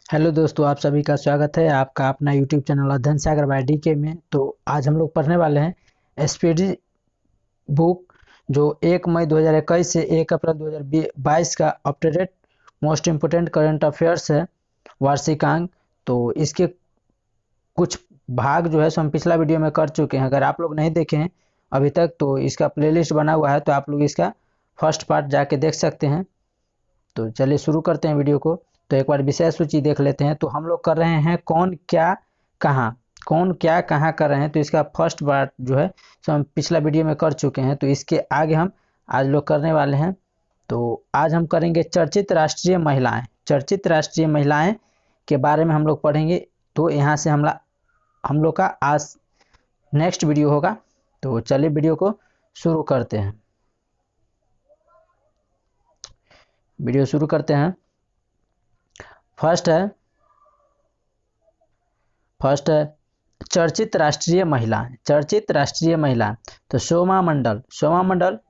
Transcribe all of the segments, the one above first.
Hello दोस्तों, आप सभी का स्वागत है आपका अपना यूट्यूब चैनल अध्ययन सागर बाय डीके में। तो आज हम लोग पढ़ने वाले हैं एसपीडी बुक, जो 1 मई 2021 से 1 अप्रैल 2022 का up to date most important current affairs है, वार्षिकांक। तो इसके कुछ भाग जो है सो हम पिछला वीडियो में कर चुके हैं। अगर आप लोग नहीं देखे हैं अभी तक तो इसका प्लेलिस्ट बना हुआ है, तो आप लोग इसका फर्स्ट पार्ट जाके देख सकते हैं। तो चलिए शुरू करते हैं वीडियो को। तो एक बार विषय सूची देख लेते हैं। तो हम लोग कर रहे हैं कौन क्या कहाँ, कौन क्या कहाँ कर रहे हैं। तो इसका फर्स्ट पार्ट जो है सो हम पिछला वीडियो में कर चुके हैं। तो इसके आगे हम आज लोग करने वाले हैं। तो आज हम करेंगे चर्चित राष्ट्रीय महिलाएं। चर्चित राष्ट्रीय महिलाएं के बारे में हम लोग पढ़ेंगे। तो यहाँ से हम लोग का आज नेक्स्ट वीडियो होगा। तो चलिए वीडियो को शुरू करते हैं। वीडियो शुरू करते हैं। फर्स्ट है चर्चित राष्ट्रीय महिलाएं। चर्चित राष्ट्रीय महिला तो शोमा मंडल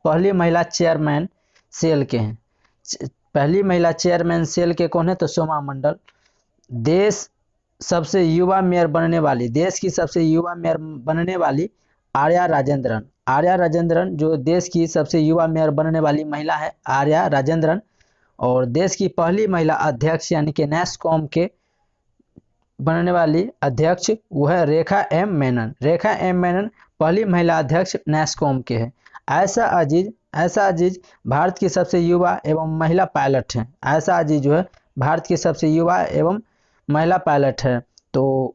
पहली महिला चेयरमैन सेल के हैं। पहली महिला चेयरमैन सेल के कौन है? तो शोमा मंडल। देश सबसे युवा मेयर बनने वाली, देश की सबसे युवा मेयर बनने वाली आर्या राजेंद्रन जो देश की सबसे युवा मेयर बनने वाली महिला है, आर्या राजेंद्रन। और देश की पहली महिला अध्यक्ष यानी कि नैस्कॉम के बनने वाली अध्यक्ष वो है रेखा एम मेनन पहली महिला अध्यक्ष नैस्कॉम के है। ऐसा अजीज भारत की सबसे युवा एवं महिला पायलट हैं। ऐसा अजीज जो है भारत की सबसे युवा एवं महिला पायलट है। तो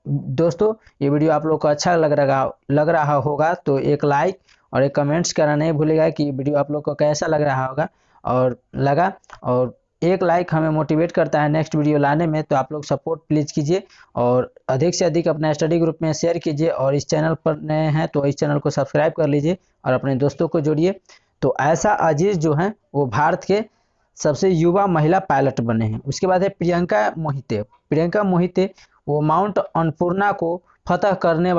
दोस्तों, ये वीडियो आप लोग को अच्छा लग रहा होगा तो एक लाइक और एक कमेंट्स करना नहीं भूलेगा कि वीडियो आप लोग को कैसा लग रहा होगा और एक लाइक हमें मोटिवेट करता है नेक्स्ट वीडियो लाने में। तो आप लोग सपोर्ट प्लीज़ कीजिए और अधिक से अधिक अपना स्टडी ग्रुप में शेयर कीजिए। और इस चैनल पर नए हैं तो इस चैनल को सब्सक्राइब कर लीजिए और अपने दोस्तों को जोड़िए। तो ऐसा अजीज जो हैं वो भारत के सबसे युवा महिला पायलट बने हैं। उसके बाद है प्रियंका मोहिते वो माउंट अन्नपूर्णा को फतह करने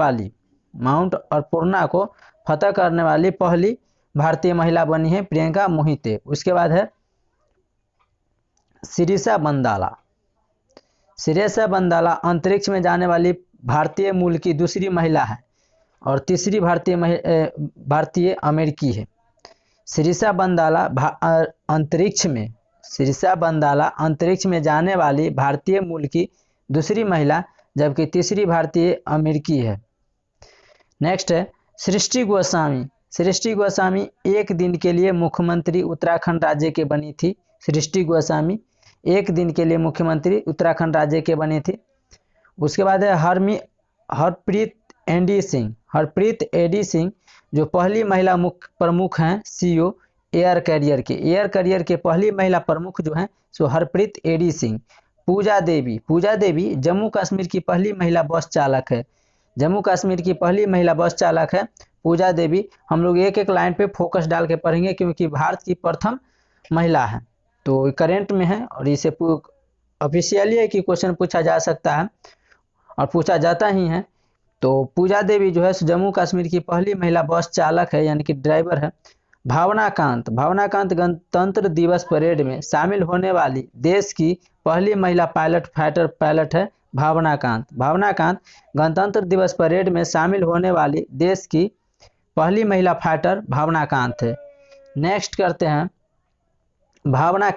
वाली पहली भारतीय महिला बनी है प्रियंका मोहिते। उसके बाद है सिरिसा बंदाला अंतरिक्ष में जाने वाली भारतीय मूल की दूसरी महिला है और तीसरी भारतीय अमेरिकी है। सिरिसा बंदाला अंतरिक्ष में जाने वाली भारतीय मूल की दूसरी महिला, जबकि तीसरी भारतीय अमेरिकी है। नेक्स्ट है सृष्टि गोस्वामी एक दिन के लिए मुख्यमंत्री उत्तराखंड राज्य के बनी थी। सृष्टि गोस्वामी एक दिन के लिए मुख्यमंत्री उत्तराखंड राज्य के बनी थी। उसके बाद है हरप्रीत एडी सिंह जो पहली महिला मुख्य प्रमुख हैं सीईओ एयर कैरियर के पहली महिला प्रमुख जो हैं सो हरप्रीत एडी सिंह। पूजा देवी जम्मू कश्मीर की पहली महिला बस चालक है। पूजा देवी हम लोग एक लाइन पे फोकस डाल के पढ़ेंगे क्योंकि भारत की प्रथम महिला है। तो करेंट में है और इसे ऑफिशियली है कि क्वेश्चन पूछा जा सकता है और पूछा जाता ही है। तो पूजा देवी जो है जम्मू कश्मीर की पहली महिला बस चालक है यानी कि ड्राइवर है। भावना कांत गणतंत्र दिवस परेड में शामिल होने वाली देश की पहली महिला फाइटर पायलट है। भावना कांत गणतंत्र दिवस परेड में शामिल होने वाली देश की पहली महिला फाइटर भावना कांत है। नेक्स्ट करते हैं भावना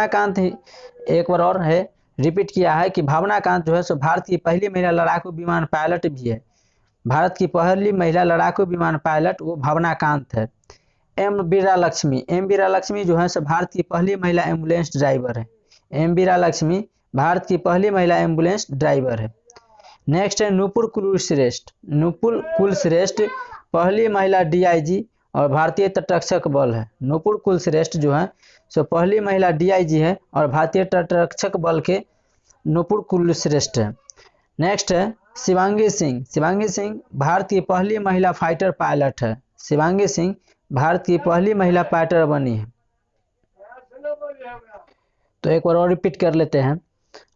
कांत एक बार और है रिपीट किया है कि भावना कांत जो है सो भारत की पहली महिला लड़ाकू विमान पायलट भी है। भारत की पहली महिला लड़ाकू विमान पायलट वो भावना कांत है। एम बीरा लक्ष्मी जो है सो भारत की पहली महिला एम्बुलेंस ड्राइवर है। भारत की पहली महिला एम्बुलेंस ड्राइवर है। नेक्स्ट है नूपुर कुलश्रेष्ठ पहली महिला डीआईजी और भारतीय तटरक्षक बल है। नूपुर कुलश्रेष्ठ जो है सो पहली महिला डीआईजी है और भारतीय तटरक्षक बल के नूपुर कुलश्रेष्ठ है। नेक्स्ट है शिवांगी सिंह भारत की पहली महिला फाइटर पायलट है। शिवांगी सिंह भारत की पहली महिला फाइटर बनी है। तो एक बार और रिपीट कर लेते हैं।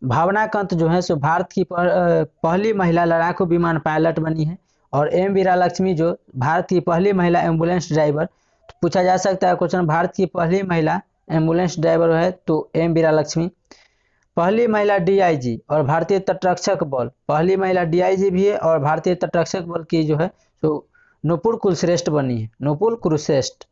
भावना कांत जो है सो भारत की पहली महिला लड़ाकू विमान पायलट बनी है और एम वीरा लक्ष्मी जो भारत की पहली महिला एम्बुलेंस ड्राइवर। तो पूछा जा सकता है क्वेश्चन भारत की पहली महिला एम्बुलेंस ड्राइवर है तो एम वीरा लक्ष्मी। पहली महिला डीआईजी और भारतीय तटरक्षक बल, पहली महिला डीआईजी भी है और भारतीय तटरक्षक बल की जो है तो नुपुर कुलश्रेष्ठ बनी है, नुपुर कुलश्रेष्ठ।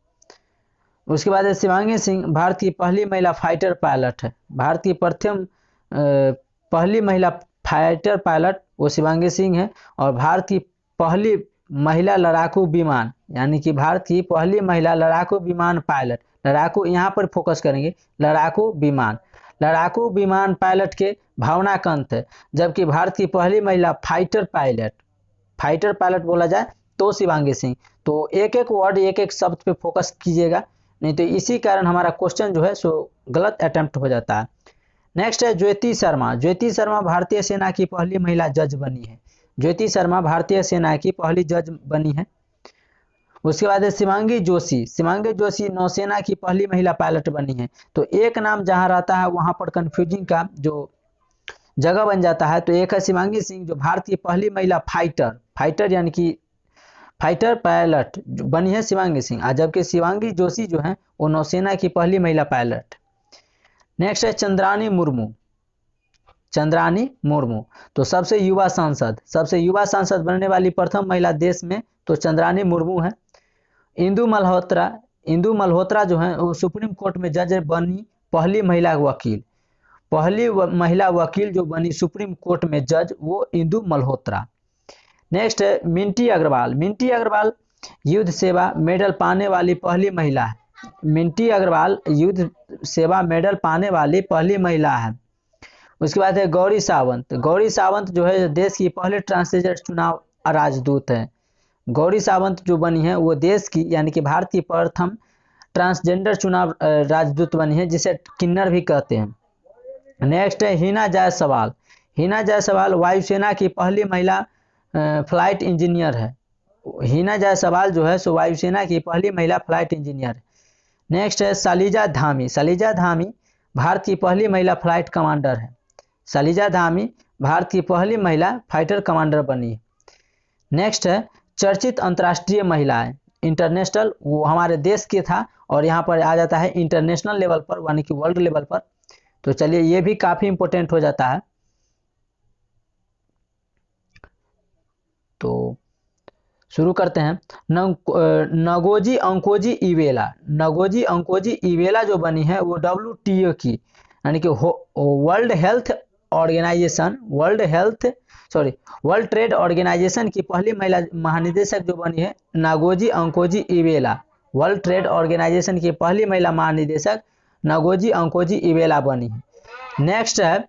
उसके बाद शिवांगी सिंह भारत की पहली महिला फाइटर पायलट है, भारत की प्रथम पहली महिला फाइटर पायलट वो शिवांगी सिंह है। और भारत की पहली महिला लड़ाकू विमान, यानी कि भारत की पहली महिला लड़ाकू विमान पायलट, लड़ाकू यहाँ पर फोकस करेंगे, लड़ाकू विमान, लड़ाकू विमान पायलट के भावना कंत है। जबकि भारत की पहली महिला फाइटर पायलट, फाइटर पायलट बोला जाए तो शिवांगी सिंह। तो एक एक वर्ड एक एक शब्द पे फोकस कीजिएगा, नहीं तो इसी कारण हमारा क्वेश्चन जो है सो गलत अटेम्प्ट हो जाता है। नेक्स्ट है ज्योति शर्मा, ज्योति शर्मा भारतीय सेना की पहली महिला जज बनी है, ज्योति शर्मा भारतीय सेना की पहली जज बनी है। उसके बाद है शिवांगी जोशी, शिवांगी जोशी नौसेना की पहली महिला पायलट बनी है। तो एक नाम जहां रहता है वहां पर कंफ्यूजिंग का जो जगह बन जाता है। तो एक है शिवांगी सिंह जो भारत की पहली महिला फाइटर, फाइटर यानी कि फाइटर पायलट जो बनी है शिवांगी सिंह, जबकि शिवांगी जोशी जो है वो नौसेना की पहली महिला पायलट। नेक्स्ट है चंद्रानी मुर्मू, चंद्रानी मुर्मू तो सबसे युवा सांसद, सबसे युवा सांसद बनने वाली प्रथम महिला देश में तो चंद्रानी मुर्मू है। इंदु मल्होत्रा, इंदु मल्होत्रा जो है वो सुप्रीम कोर्ट में जज बनी पहली महिला वकील, पहली महिला वकील जो बनी सुप्रीम कोर्ट में जज वो इंदु मल्होत्रा। नेक्स्ट है मिंटी अग्रवाल, मिंटी अग्रवाल युद्ध सेवा मेडल पाने वाली पहली महिला है, मिंटी अग्रवाल युद्ध सेवा मेडल पाने वाली पहली महिला है। उसके बाद है गौरी सावंत, गौरी सावंत जो है देश की पहले ट्रांसजेंडर चुनाव राजदूत है, गौरी सावंत जो बनी है वो देश की यानी कि भारत की प्रथम ट्रांसजेंडर चुनाव राजदूत बनी है, जिसे किन्नर भी कहते हैं। नेक्स्ट है हिना जायसवाल, हिना जायसवाल वायुसेना की पहली महिला फ्लाइट इंजीनियर है, हिना जायसवाल जो है सो वायुसेना की पहली महिला फ्लाइट इंजीनियर है। नेक्स्ट है शैलजा धामी, शैलजा धामी भारत की पहली महिला फ्लाइट कमांडर है, शैलजा धामी भारत की पहली महिला फाइटर कमांडर बनी है। नेक्स्ट है चर्चित अंतर्राष्ट्रीय महिला है, इंटरनेशनल वो हमारे देश के था और यहाँ पर आ जाता है इंटरनेशनल लेवल पर यानी कि वर्ल्ड लेवल पर। तो चलिए ये भी काफ़ी इंपॉर्टेंट हो जाता है। तो शुरू करते हैं। नगोजी अंकोजी इवेला, नगोजी अंकोजी इवेला जो बनी है वो WTO की यानी कि world health organisation, world trade organisation की पहली महिला महानिदेशक जो बनी है Ngozi अंकोजी Iweala, world trade organisation की पहली महिला महानिदेशक नागोजी अंकोजी इवेला बनी है। नेक्स्ट है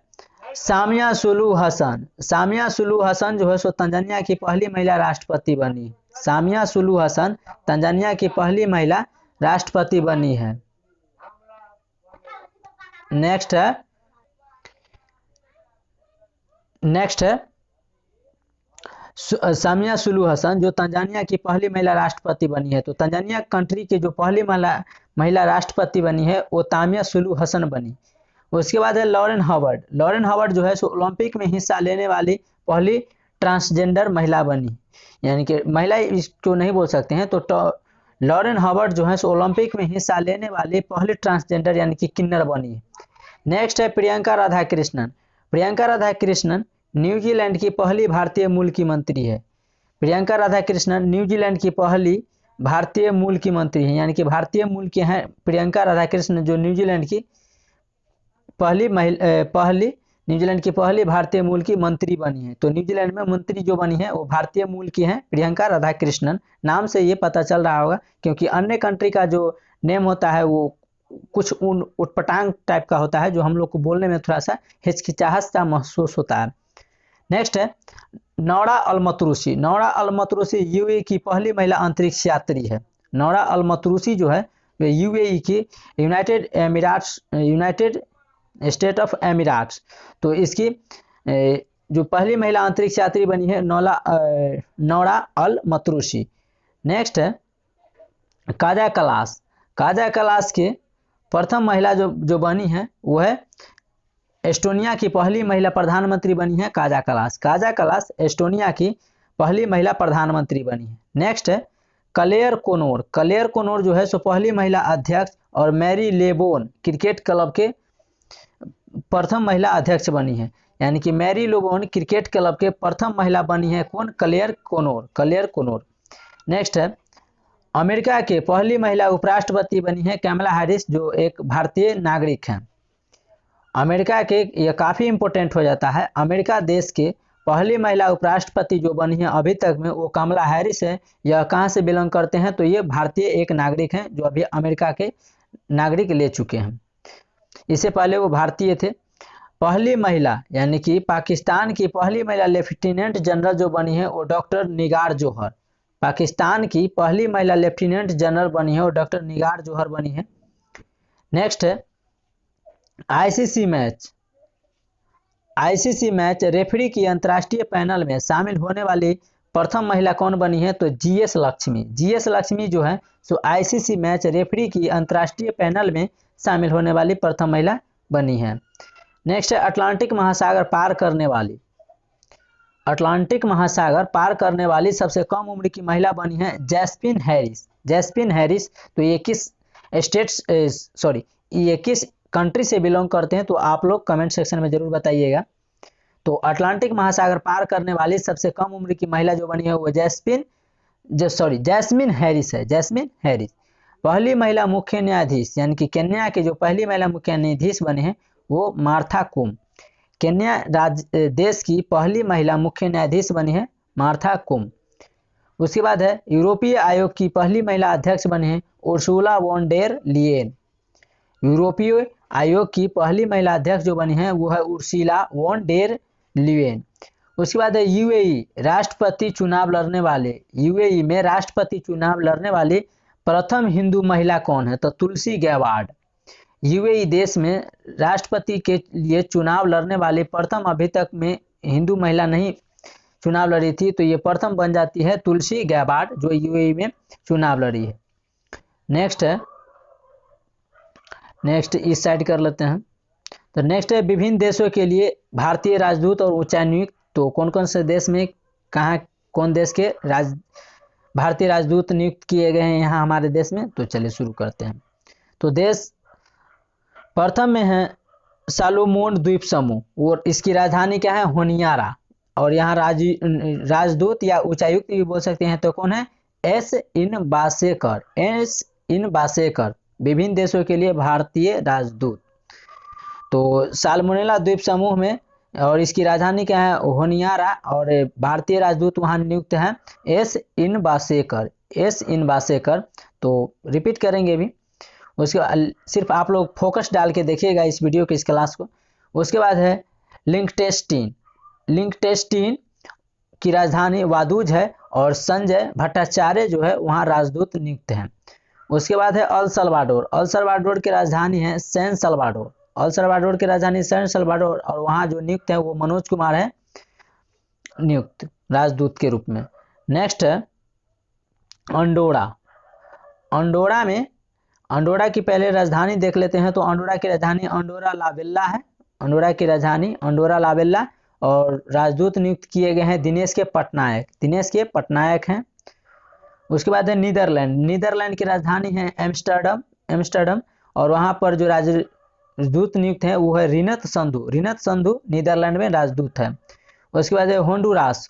सामिया सुलू हसन, सामिया सुलू हसन जो है सो तंजानिया की पहली महिला राष्ट्रपति बनी है, सामिया सुलू हसन तंजानिया की पहली महिला राष्ट्रपति बनी है। नेक्स्ट है सामिया सुलू हसन जो तंजानिया की पहली महिला राष्ट्रपति बनी है। तो तंजानिया कंट्री की जो पहली महिला राष्ट्रपति बनी है वो तामिया सुलू हसन बनी। उसके बाद है लॉरेन हावर्ड, लॉरेन हावर्ड जो है सो ओलंपिक में हिस्सा लेने वाली पहली ट्रांसजेंडर महिला बनी, यानी कि महिला इसको नहीं बोल सकते हैं। तो लॉरेन हावर्ड जो है सो ओलंपिक में हिस्सा लेने वाली पहली ट्रांसजेंडर यानी कि किन्नर बनी है। नेक्स्ट है प्रियंका राधा कृष्णन, प्रियंका राधा कृष्णन न्यूजीलैंड की पहली भारतीय मूल की मंत्री है, प्रियंका राधा कृष्णन न्यूजीलैंड की पहली भारतीय मूल की मंत्री है, यानी कि भारतीय मूल के हैं प्रियंका राधा कृष्णन जो न्यूजीलैंड की न्यूजीलैंड की पहली भारतीय मूल की मंत्री बनी है। तो न्यूजीलैंड में मंत्री जो बनी है वो भारतीय मूल की हैं प्रियंका राधा कृष्णन। नाम से ये पता चल रहा होगा क्योंकि अन्य कंट्री का जो नेम होता है वो कुछ उटपटांग टाइप का होता है जो हम लोग को बोलने में थोड़ा सा हिचकिचाहट सा महसूस होता है। नेक्स्ट है नौरा अलमतरूसी, नौरा अलमतरूसी यूएई की पहली महिला अंतरिक्ष यात्री है, नौरा अलमतरूसी जो है वे यूएई की यूनाइटेड स्टेट ऑफ एमिराट्स, तो इसकी जो पहली महिला अंतरिक्ष यात्री बनी है नौरा अल मतरूसी। नेक्स्ट है काजा कलास, काजा कलास के प्रथम महिला जो बनी है वो है एस्टोनिया की पहली महिला प्रधानमंत्री बनी है Kaja Kallas, Kaja Kallas Estonia की पहली महिला प्रधानमंत्री बनी है। नेक्स्ट है क्लेयर कोनोर, क्लेयर कोनोर जो है सो पहली महिला अध्यक्ष और मैरी लेबोन क्रिकेट क्लब के प्रथम महिला अध्यक्ष बनी है, यानी कि मैरी लोबोन क्रिकेट क्लब के प्रथम महिला बनी है कौन? क्लेयर कोनोर, क्लेयर कोनोर। नेक्स्ट है अमेरिका के पहली महिला उपराष्ट्रपति बनी है कैमला हैरिस, जो एक भारतीय नागरिक हैं। अमेरिका के, यह काफ़ी इंपॉर्टेंट हो जाता है, अमेरिका देश के पहली महिला उपराष्ट्रपति जो बनी है अभी तक में वो कमला हैरिस है। यह कहाँ से बिलोंग करते हैं? तो ये भारतीय एक नागरिक हैं जो अभी अमेरिका के नागरिक ले चुके हैं। इससे पहले वो भारतीय थे। पहली महिला यानी कि पाकिस्तान की पहली महिला लेफ्टिनेंट जनरल जो बनी है वो डॉक्टर निगार जोहर। पाकिस्तान की पहली महिला लेफ्टिनेंट जनरल बनी है वो डॉक्टर निगार जोहर बनी है। नेक्स्ट है आईसीसी मैच रेफरी की अंतर्राष्ट्रीय पैनल में शामिल होने वाली प्रथम महिला कौन बनी है? तो जीएस लक्ष्मी। जीएस लक्ष्मी जो है सो आईसीसी मैच रेफरी की अंतर्राष्ट्रीय पैनल में शामिल होने वाली प्रथम महिला बनी है। नेक्स्ट है अटलांटिक महासागर पार करने वाली, अटलांटिक महासागर पार करने वाली सबसे कम उम्र की महिला बनी है जैस्मिन हैरिस। जैस्मिन हैरिस, तो ये किस स्टेट्स ये किस कंट्री से बिलोंग करते हैं? तो आप लोग कमेंट सेक्शन में जरूर बताइएगा। तो अटलांटिक महासागर पार करने वाली सबसे कम उम्र की महिला जो बनी है वो जैस्मिन हैरिस है, जैस्मिन हैरिस। पहली महिला मुख्य न्यायाधीश यानी कि केन्या के जो पहली महिला मुख्य न्यायाधीश बने हैं वो मार्था कुम। केन्या देश की पहली महिला मुख्य न्यायाधीश बनी है मार्था कुम। उसके बाद है यूरोपीय आयोग की पहली महिला अध्यक्ष बने हैं उर्सुला वॉन डेर लियेन। यूरोपीय आयोग की पहली महिला अध्यक्ष जो बनी है वो है उर्सुला वॉन डेर लियेन। उसके बाद है यूएई राष्ट्रपति चुनाव लड़ने वाले, यूएई में राष्ट्रपति चुनाव लड़ने वाली प्रथम हिंदू महिला कौन है? तो तुलसी गैबार्ड। यूएई देश में राष्ट्रपति के लिए चुनाव लड़ने वाली प्रथम, अभी तक में हिंदू महिला नहीं चुनाव लड़ी थी, तो ये प्रथम बन जाती है तुलसी गैबार्ड जो यूएई में चुनाव लड़ी है। नेक्स्ट इस साइड कर लेते हैं। तो नेक्स्ट है विभिन्न देशों के लिए भारतीय राजदूत और उच्चायुक्त। तो कौन कौन से देश में कौन देश के भारतीय राजदूत नियुक्त किए गए हैं यहाँ हमारे देश में? तो चलिए शुरू करते हैं। तो देश प्रथम में है सालोमोन द्वीप समूह और इसकी राजधानी क्या है? होनियारा। और यहाँ राजदूत या उच्चायुक्त भी बोल सकते हैं, तो कौन है? एस इन बासेकर विभिन्न देशों के लिए भारतीय राजदूत। तो सालमोनेला द्वीप समूह में और इसकी राजधानी क्या है? होनियारा। और भारतीय राजदूत वहाँ नियुक्त हैं एस इन बासेकर। तो रिपीट करेंगे भी, उसके बाद सिर्फ आप लोग फोकस डाल के देखिएगा इस वीडियो की, इस क्लास को। उसके बाद है लिंकटेस्टीन की राजधानी वादूज है और संजय भट्टाचार्य जो है वहाँ राजदूत नियुक्त हैं। उसके बाद है अल सल्वाडोर की राजधानी है सैन सल्वाडोर। अल सल्वाडोर की राजधानी सैन सल्वाडोर और वहाँ जो नियुक्त है वो मनोज कुमार है नियुक्त राजदूत के रूप में। नेक्स्ट है अंडोरा की पहले राजधानी देख लेते हैं। तो अंडोरा की राजधानी अंडोरा लावेल्ला है, अंडोरा की राजधानी अंडोरा लावेल्ला। और राजदूत नियुक्त किए गए हैं दिनेश के पटनायक हैं। उसके बाद है नीदरलैंड की राजधानी है एम्स्टर्डम और वहाँ पर जो राजदूत नियुक्त हैं वो है रिनत संधू नीदरलैंड में राजदूत है। उसके बाद है होंडुरास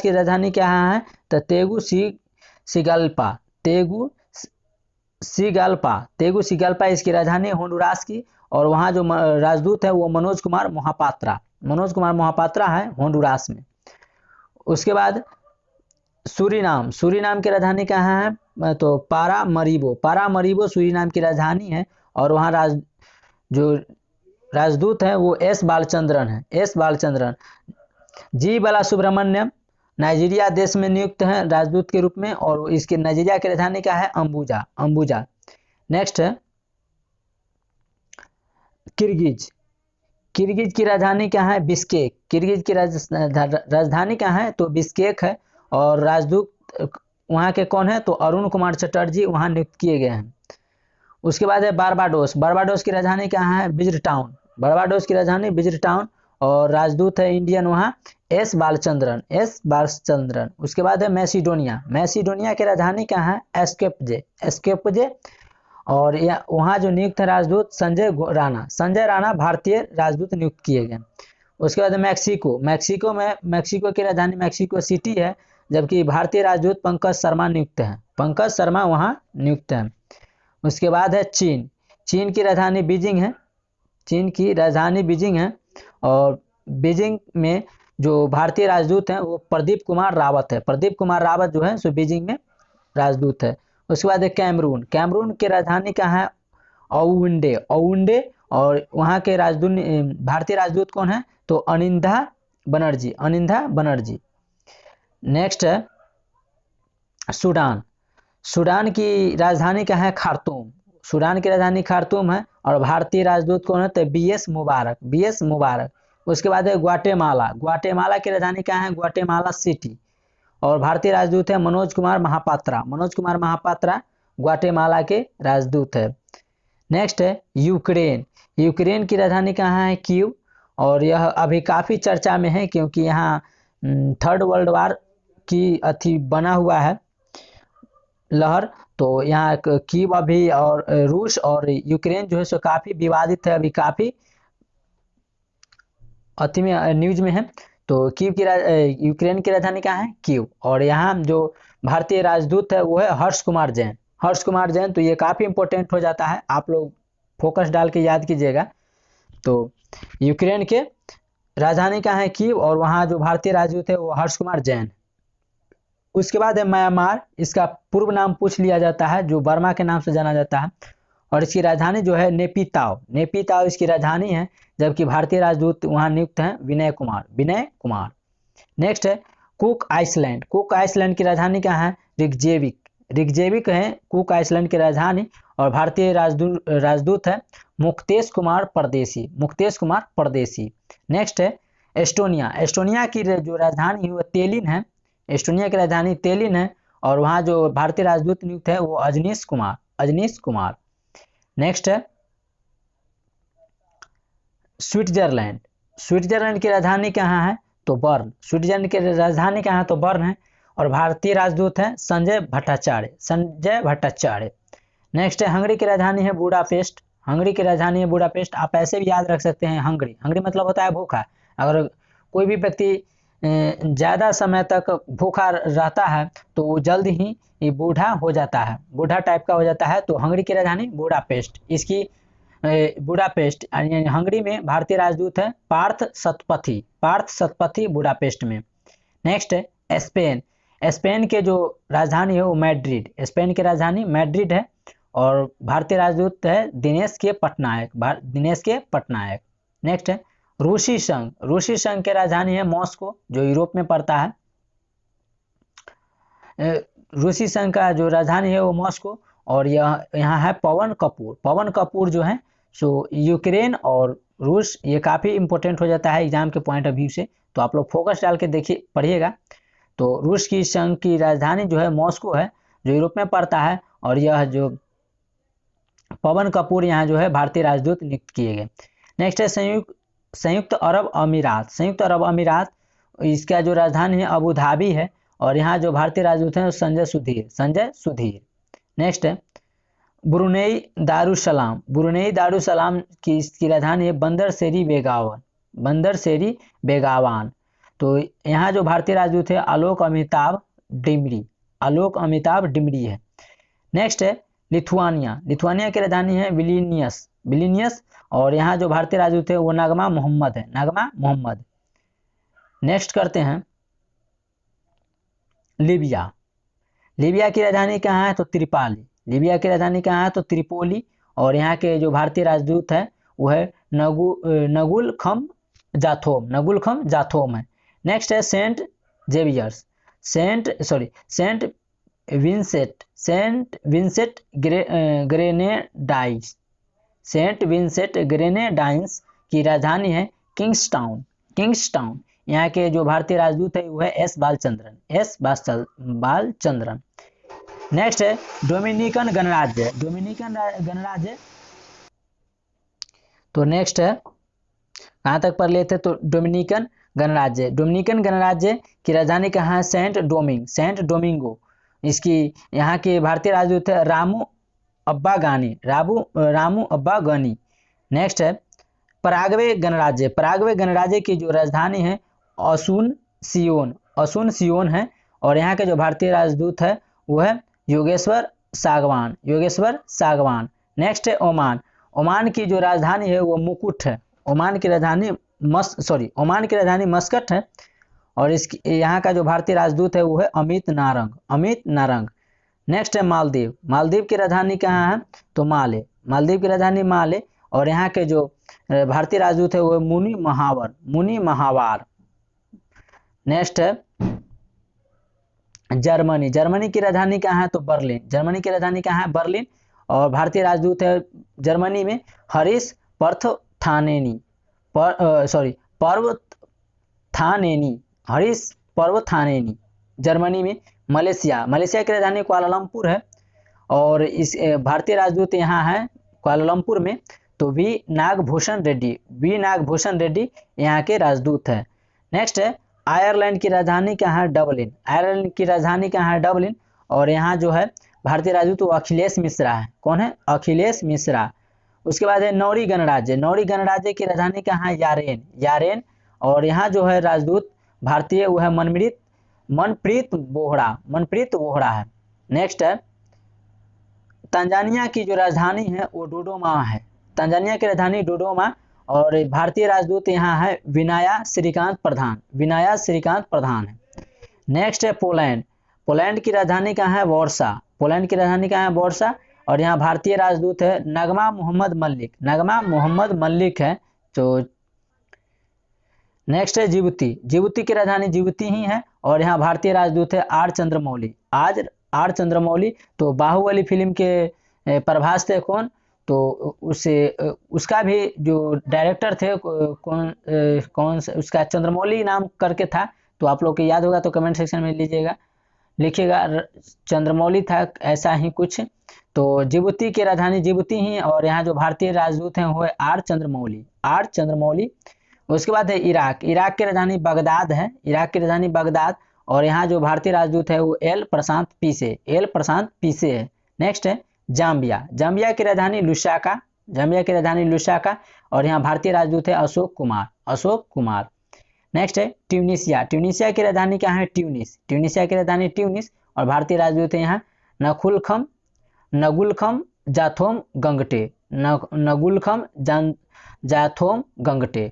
की राजधानी क्या है? तो तेगुसिगाल्पा इसकी राजधानी होंडुरास की। और वहाँ जो राजदूत है वो मनोज कुमार मोहापात्रा है होंडुरास में। उसके बाद सूरीनाम की राजधानी कहाँ है? तो पारामरीबो सूरीनाम की राजधानी है और वहाँ जो राजदूत है वो एस बालचंद्रन। जी बालासुब्रमण्यम नाइजीरिया देश में नियुक्त हैं राजदूत के रूप में और इसके नाइजीरिया की राजधानी क्या है? अंबुजा। नेक्स्ट है किर्गिज की राजधानी क्या है? बिस्केक। किर्गिज की राजधानी क्या है? तो बिस्केक है और राजदूत वहाँ के कौन है? तो अरुण कुमार चटर्जी वहाँ नियुक्त किए गए हैं। उसके बाद है बारबाडोस की राजधानी क्या है? बिजरटाउन और राजदूत है इंडियन वहाँ एस बालचंद्रन। उसके बाद है मैसिडोनिया की राजधानी क्या है? एस्केपजे। और वहाँ जो नियुक्त राजदूत संजय राणा भारतीय राजदूत नियुक्त किए गए। उसके बाद मैक्सिको की राजधानी मैक्सिको सिटी है, जबकि भारतीय राजदूत पंकज शर्मा नियुक्त हैं, पंकज शर्मा वहाँ नियुक्त हैं। उसके बाद है चीन की राजधानी बीजिंग है, चीन की राजधानी बीजिंग है, और बीजिंग में जो भारतीय राजदूत हैं वो प्रदीप कुमार रावत है, प्रदीप कुमार रावत जो है सो बीजिंग में राजदूत है। उसके बाद है कैमरून की राजधानी कहाँ है, ओउंडे, और वहाँ के राजदूत भारतीय राजदूत कौन है, तो अनिंदा बनर्जी। नेक्स्ट है सूडान की राजधानी कहाँ है, सूडान की राजधानी खार्तूम है, और भारतीय राजदूत कौन है, तो बीएस मुबारक। उसके बाद है ग्वाटेमाला की राजधानी कहाँ है, ग्वाटेमाला सिटी, और भारतीय राजदूत है मनोज कुमार महापात्रा ग्वाटेमाला के राजदूत है। नेक्स्ट है यूक्रेन की राजधानी कहाँ है, कीव, और यह अभी काफ़ी चर्चा में है क्योंकि यहाँ थर्ड वर्ल्ड वार की बना हुआ है लहर, तो यहाँ कीव अभी और रूस और यूक्रेन जो है सो काफ़ी विवादित है, अभी काफ़ी में न्यूज में है। तो यूक्रेन की राजधानी कहाँ है, कीव, और यहाँ जो भारतीय राजदूत है वो है हर्ष कुमार जैन। तो ये काफ़ी इंपॉर्टेंट हो जाता है, आप लोग फोकस डाल के याद कीजिएगा। तो यूक्रेन के राजधानी कहाँ है, कीव, और वहाँ जो भारतीय राजदूत है वो हर्ष कुमार जैन। उसके बाद है म्यांमार, इसका पूर्व नाम पूछ लिया जाता है, जो बर्मा के नाम से जाना जाता है, और इसकी राजधानी जो है नेपीताव इसकी राजधानी है, जबकि भारतीय राजदूत वहाँ नियुक्त हैं विनय कुमार। नेक्स्ट है कुक आइसलैंड की राजधानी कहाँ है, रिकजेविक है कुक आइसलैंड की राजधानी, और भारतीय राजदूत है मुक्तेश कुमार परदेसी। नेक्स्ट है एस्टोनिया की जो राजधानी है वो तेलिन है, एस्टोनिया की राजधानी तेलिन है, और वहाँ जो भारतीय राजदूत नियुक्त है वो अजनीश कुमार। नेक्स्ट है स्विट्जरलैंड की राजधानी कहाँ है, तो बर्न है, और भारतीय राजदूत है संजय भट्टाचार्य। नेक्स्ट है हंगरी की राजधानी है बुडापेस्ट। आप ऐसे भी याद रख सकते हैं, हंगरी मतलब होता है भूखा। अगर कोई भी व्यक्ति ज़्यादा समय तक भूखा रहता है तो वो जल्द ही बूढ़ा हो जाता है, बूढ़ा टाइप का हो जाता है। तो हंगरी की राजधानी बुडापेस्ट, यानी हंगरी में भारतीय राजदूत है पार्थ सतपथी बुडापेस्ट में। नेक्स्ट है स्पेन के जो राजधानी है वो स्पेन की राजधानी मैड्रिड है, और भारतीय राजदूत है दिनेश के पटनायक। नेक्स्ट है रूसी संघ की राजधानी है मॉस्को, जो यूरोप में पड़ता है। रूसी संघ का जो राजधानी है वो मॉस्को, और यहाँ है पवन कपूर जो है सो यूक्रेन और रूस, ये काफ़ी इंपॉर्टेंट हो जाता है एग्जाम के पॉइंट ऑफ व्यू से, तो आप लोग फोकस डाल के देखिए पढ़िएगा। तो रूस की संघ की राजधानी जो है मॉस्को है, जो यूरोप में पड़ता है, और यह जो पवन कपूर यहाँ जो है भारतीय राजदूत नियुक्त किए गए। नेक्स्ट है संयुक्त अरब अमीरात, इसका जो राजधानी है अबू धाबी है, और यहाँ जो भारतीय राजदूत हैं संजय सुधीर। नेक्स्ट है ब्रुनेई दारुसलाम की इसकी राजधानी है बंदर बेगावान। तो यहाँ जो भारतीय राजदूत है आलोक अमिताभ डिमरी है। नेक्स्ट है लिथुआनिया की राजधानी है विलिनियस, और यहाँ जो भारतीय राजदूत है वो नगमा मोहम्मद। नेक्स्ट करते हैं लीबिया की राजधानी कहाँ है, तो त्रिपोली, और यहाँ के जो भारतीय राजदूत है वो है नगुल खम जाथोम है। नेक्स्ट है सेंट विंसेंट ग्रेनेडाइंस की राजधानी है किंग्सटाउन। यहाँ के जो भारतीय राजदूत है वो है एस बालचंद्रन। नेक्स्ट है डोमिनिकन गणराज्य। तो नेक्स्ट है कहाँ तक पढ़ लेते, तो डोमिनिकन गणराज्य की राजधानी कहाँ है, सेंट डोमिंगो। इसकी यहाँ के भारतीय राजदूत है अब्बा गानी, रामू अब्बा गानी। नेक्स्ट है पराग्वे गणराज्य, पराग्वे गणराज्य की जो राजधानी है असून सियोन है, और यहाँ के जो भारतीय राजदूत है वो है योगेश्वर सागवान। नेक्स्ट है ओमान, ओमान की जो राजधानी है वो मुकुट है, ओमान की राजधानी मस्कट है, और इसकी यहाँ का जो भारतीय राजदूत है वो है अमित नारंग। नेक्स्ट है मालदीव, मालदीव की राजधानी कहाँ है तो माले, मालदीव की राजधानी माले, और यहाँ के जो भारतीय राजदूत है वो है मुनि महावार। नेक्स्ट है जर्मनी, जर्मनी की राजधानी कहाँ है तो बर्लिन, जर्मनी की राजधानी कहाँ है बर्लिन, और भारतीय राजदूत है जर्मनी में हरीश पर्वथानेनी। जर्मनी में मलेशिया, मलेशिया की राजधानी कुआलालंपुर है, और इस भारतीय राजदूत यहाँ है कुआलालंपुर में तो वी नागभूषण रेड्डी यहाँ के राजदूत है। नेक्स्ट है आयरलैंड की राजधानी कहाँ है डबलिन, आयरलैंड की राजधानी कहाँ है डबलिन, और यहाँ जो है भारतीय राजदूत वो अखिलेश मिश्रा है। कौन है अखिलेश मिश्रा। उसके बाद है नौरी गणराज्य, नौरी गणराज्य की राजधानी कहाँ है यारेन, और यहाँ जो है राजदूत भारतीय वो है मनप्रीत वोहरा है। नेक्स्ट है तंजानिया की जो राजधानी है वो डोडोमा है, तंजानिया की राजधानी डोडोमा, और भारतीय राजदूत यहाँ है विनाया श्रीकांत प्रधान है। नेक्स्ट है पोलैंड, पोलैंड की राजधानी कहाँ है वॉर्सा, और यहाँ भारतीय राजदूत है नगमा मोहम्मद मल्लिक है। तो नेक्स्ट है जिबूती की राजधानी जिबूती ही है, और यहाँ भारतीय राजदूत है आर चंद्रमौली। तो बाहुबली फिल्म के प्रभास थे कौन, तो उसका भी जो डायरेक्टर थे कौन उसका चंद्रमौली नाम करके था, तो आप लोग को याद होगा तो कमेंट सेक्शन में लिखिएगा चंद्रमौली था ऐसा ही कुछ। तो जिबूती की राजधानी जिबूती ही, और यहाँ जो भारतीय राजदूत हैं वो है आर चंद्रमौली। उसके बाद है इराक की राजधानी बगदाद और यहाँ जो भारतीय राजदूत है वो एल प्रशांत पीसे है। नेक्स्ट है जाम्बिया की राजधानी लुसाका और यहाँ भारतीय राजदूत है अशोक कुमार। नेक्स्ट है ट्यूनिसिया की राजधानी क्या है ट्यूनिस और भारतीय राजदूत है यहाँ नगुलखम जाथोम गंगटे।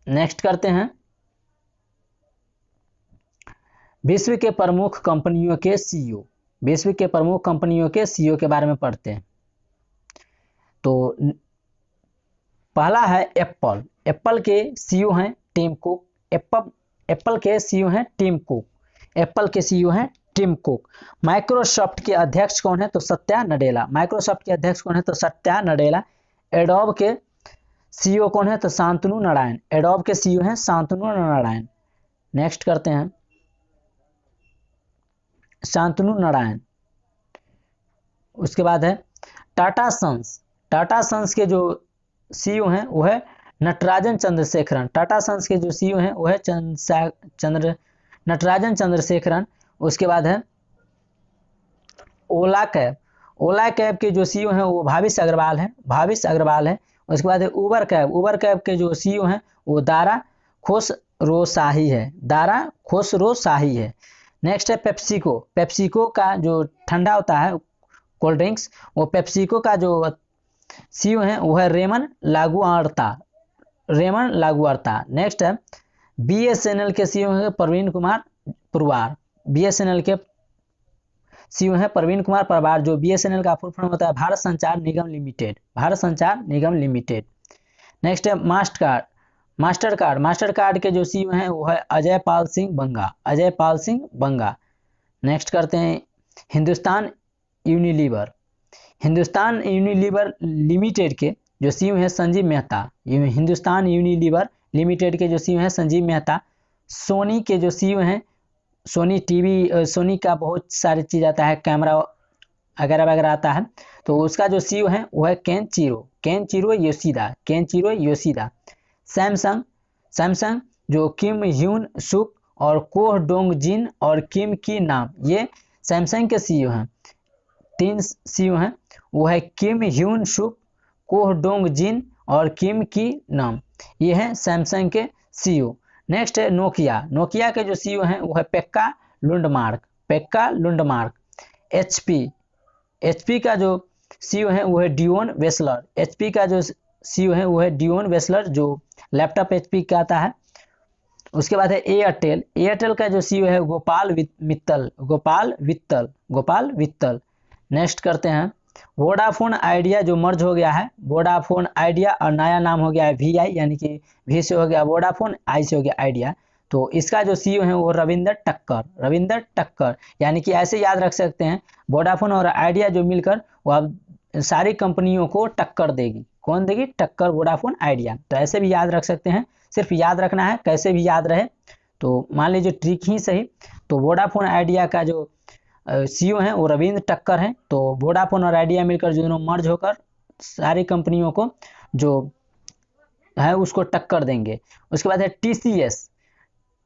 नेक्स्ट करते हैं विश्व के प्रमुख कंपनियों के सीईओ के बारे में पढ़ते हैं। तो पहला है एप्पल के सीईओ हैं टिम कुक। एप्पल के सीईओ हैं टिम कुक। माइक्रोसॉफ्ट के अध्यक्ष कौन है तो सत्या नडेला। एडोब के सीईओ कौन है तो शांतनु नारायण। नेक्स्ट करते हैं शांतनु नारायण। उसके बाद है टाटा सन्स के जो सीईओ हैं वो है नटराजन चंद्रशेखरन। नटराजन चंद्रशेखरन। उसके बाद है ओला कैब के जो सीईओ हैं वो भाविश अग्रवाल है। उसके बाद है उबर कैब के जो सीईओ हैं वो दारा खोसरोशाही है। नेक्स्ट है पेप्सिको का जो ठंडा होता है कोल्ड ड्रिंक्स, वो पेप्सिको का जो सीईओ है वो है रेमन लागुआर्ता। नेक्स्ट है बीएसएनएल के सीईओ है प्रवीण कुमार पुरवार। बीएसएनएल के सीईओ है प्रवीण कुमार पुरवार। जो बीएसएनएल का फुल फॉर्म होता है भारत संचार निगम लिमिटेड। नेक्स्ट है मास्टरकार्ड के जो सीईओ हैं वो है अजय पाल सिंह बंगा। नेक्स्ट करते हैं हिंदुस्तान यूनिलीवर लिमिटेड के जो सीईओ है संजीव मेहता। हिंदुस्तान यूनिलीवर लिमिटेड के जो सीईओ है संजीव मेहता। सोनी के जो सीईओ हैं सोनी का बहुत सारी चीज़ आता है, कैमरा वगैरह आता है, तो उसका जो सीईओ है वो है केनचिरो योशिदा। सैमसंग जो किम ह्यून सुक और कोह डोंग जिन और किम की नाम, ये सैमसंग के सीईओ हैं। 3 सीईओ हैं। वो है किम ह्यून सुक, कोह डोंग जिन और किम की नाम। ये हैं सैमसंग के सीईओ। नेक्स्ट है नोकिया। नोकिया के जो सीईओ हैं वो है पेक्का लुंडमार्क, पेक्का लुंडमार्क। एचपी, एचपी का जो सीईओ है वो है डियोन वेसलर। एचपी का जो सीईओ है वो है डियोन वेसलर, जो लैपटॉप एचपी का आता है। उसके बाद है एयरटेल। एयरटेल का जो सीईओ है गोपाल मित्तल, गोपाल वित्तल, गोपाल वित्तल। नेक्स्ट करते हैं वोडाफोन आइडिया, जो मर्ज हो गया है वोडाफोन आइडिया और नया नाम हो गया है वी आई, यानी कि वी से हो गया वोडाफोन, आई से हो गया आइडिया। तो इसका जो सीईओ है वो रविंदर टक्कर, रविंदर टक्कर। यानी कि ऐसे याद रख सकते हैं वोडाफोन और आइडिया जो मिलकर वो अब सारी कंपनियों को टक्कर देगी। कौन देगी? टक्कर, वोडाफोन आइडिया। तो ऐसे भी याद रख सकते हैं, सिर्फ याद रखना है, कैसे भी याद रहे। तो मान लीजिए ट्रिक ही सही। तो वोडाफोन आइडिया का जो सीईओ हैं वो रविंद्र टक्कर हैं। तो वोडाफोन और आइडिया मिलकर जो दोनों मर्ज होकर सारी कंपनियों को जो है उसको टक्कर देंगे। उसके बाद है टीसीएस।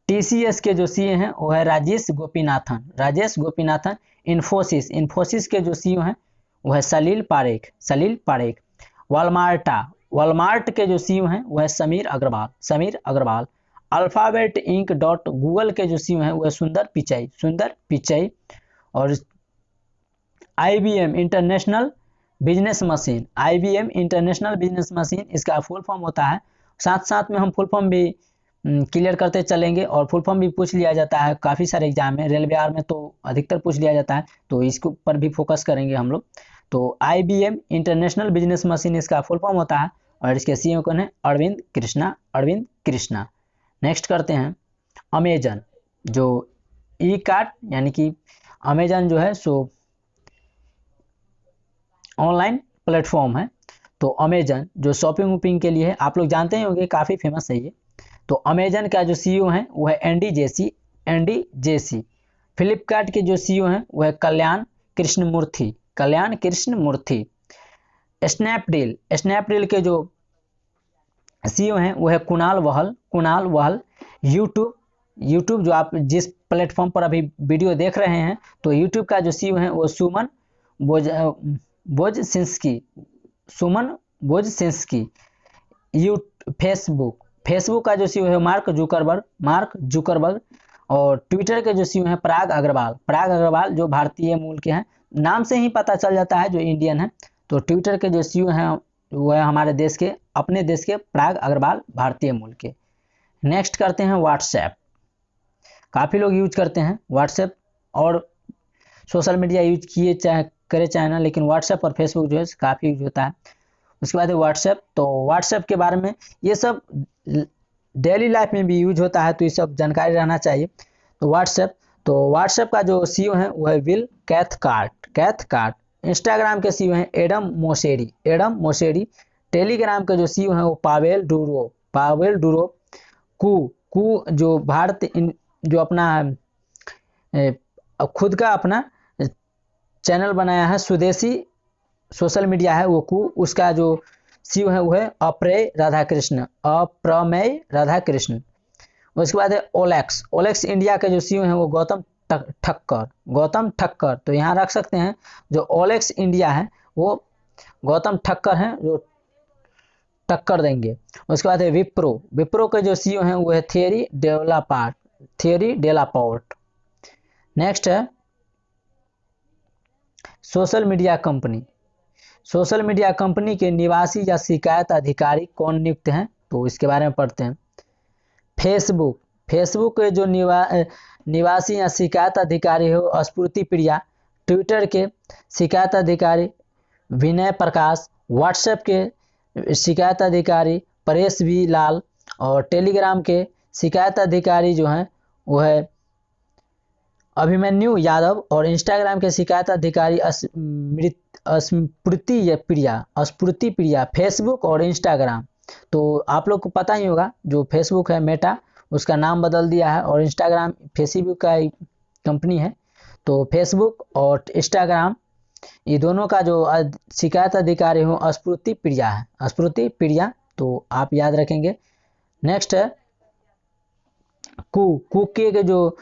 टीसीएस के जो सीईओ हैं वो है राजेश गोपीनाथन, राजेश गोपीनाथन। इन्फोसिस, इन्फोसिस के जो सीईओ हैं वो है सलील पारेख, सलील पारेख। वालमार्टा, वालमार्ट के जो सीईओ हैं वो है Sameer Agarwal, Sameer Agarwal. Alphabet Inc dot Google के जो सीईओ हैं वो है सुंदर पिचाई, सुंदर पिचाई। और IBM international business machine, IBM international business machine इसका फुल फॉर्म होता है। साथ साथ में हम फुल फॉर्म भी क्लियर करते चलेंगे, और फुल फॉर्म भी पूछ लिया जाता है काफ़ी सारे एग्जाम में, रेलवे आर में तो अधिकतर पूछ लिया जाता है, तो इसके ऊपर भी फोकस करेंगे हम लोग। तो आईबीएम इंटरनेशनल बिजनेस मशीन इसका फुल फॉर्म होता है, और इसके सीईओ कौन है? अरविंद कृष्णा, अरविंद कृष्णा। नेक्स्ट करते हैं अमेजन। जो ई कार्ट यानी कि अमेजन जो है सो ऑनलाइन प्लेटफॉर्म है। तो अमेजन जो शॉपिंग वॉपिंग के लिए है, आप लोग जानते ही होंगे, काफ़ी फेमस है ये। तो अमेजन का जो सीईओ है वो है Andy Jassy, Andy Jassy. Flipkart के जो सीईओ हैं वो है कल्याण कृष्णमूर्ति, कल्याण कृष्णमूर्ति। स्नैपडील, स्नैपडील के जो सीईओ हैं वो है कुणाल वहल, कुणाल वहल। यूट्यूब, यूट्यूब जो आप जिस प्लेटफॉर्म पर अभी वीडियो देख रहे हैं, तो यूट्यूब का जो सीईओ है वो सुमन बोजसिंस्की, सुमन बोजसिंस्की। यू फेसबुक, फेसबुक का जो सीईओ है मार्क जुकरबर्ग, मार्क जुकरबर्ग। और ट्विटर के जो सीईओ हैं पराग अग्रवाल, पराग अग्रवाल जो भारतीय मूल के हैं, नाम से ही पता चल जाता है जो इंडियन है। तो ट्विटर के जो सीईओ हैं वो है हमारे देश के, अपने देश के पराग अग्रवाल, भारतीय मूल के। नेक्स्ट करते हैं व्हाट्सएप। काफ़ी लोग यूज करते हैं व्हाट्सएप, और सोशल मीडिया यूज किए चाहे करे चाहे ना, लेकिन व्हाट्सएप और फेसबुक जो है काफ़ी यूज होता है। उसके बाद है व्हाट्सएप। तो व्हाट्सएप के बारे में ये सब डेली लाइफ में भी यूज होता है, तो ये सब जानकारी रहना चाहिए। तो व्हाट्सएप का जो सीईओ है वो है विल कैथकार्ट, कैथकार्ट। इंस्टाग्राम के सीईओ हैं Adam Mosseri, Adam Mosseri. Telegram के जो सीईओ हैं वो पावेल डूरो, पावेल डूरो। कू जो जो अपना खुद का अपना चैनल बनाया है, स्वदेशी सोशल मीडिया है वो कू, उसका जो सीईओ है वो है अप्रमेय राधाकृष्ण, अप्रमेय राधाकृष्ण। उसके बाद है ओलेक्स, ओलेक्स इंडिया के जो सीईओ हैं वो गौतम ठक्कर, गौतम ठक्कर। तो यहाँ रख सकते हैं जो ओलेक्स इंडिया है वो गौतम ठक्कर हैं, जो टक्कर देंगे। उसके बाद है विप्रो, विप्रो के जो सीईओ हैं वो है Thierry Delaporte, Thierry Delaporte. Next है social media company, social media company के निवासी या शिकायत अधिकारी कौन नियुक्त हैं? तो इसके बारे में पढ़ते हैं। फेसबुक, फेसबुक के जो निवासी या शिकायत अधिकारी हो स्फूर्ति प्रिया। ट्विटर के शिकायत अधिकारी विनय प्रकाश। व्हाट्सएप के शिकायत अधिकारी परेश वी लाल। और टेलीग्राम के शिकायत अधिकारी जो हैं वो है अभिमन्यु यादव। और इंस्टाग्राम के शिकायत अधिकारी स्फूर्ति प्रिया, स्फूर्ति प्रिया। फेसबुक और इंस्टाग्राम, तो आप लोग को पता ही होगा जो फेसबुक है मेटा, उसका नाम बदल दिया है, और इंस्टाग्राम फेसबुक का कंपनी है। तो फेसबुक और इंस्टाग्राम ये दोनों का जो शिकायत अधिकारी हो स्फूर्ति प्रिया है, स्फूर्ति प्रिया। तो आप याद रखेंगे। नेक्स्ट है कू के जो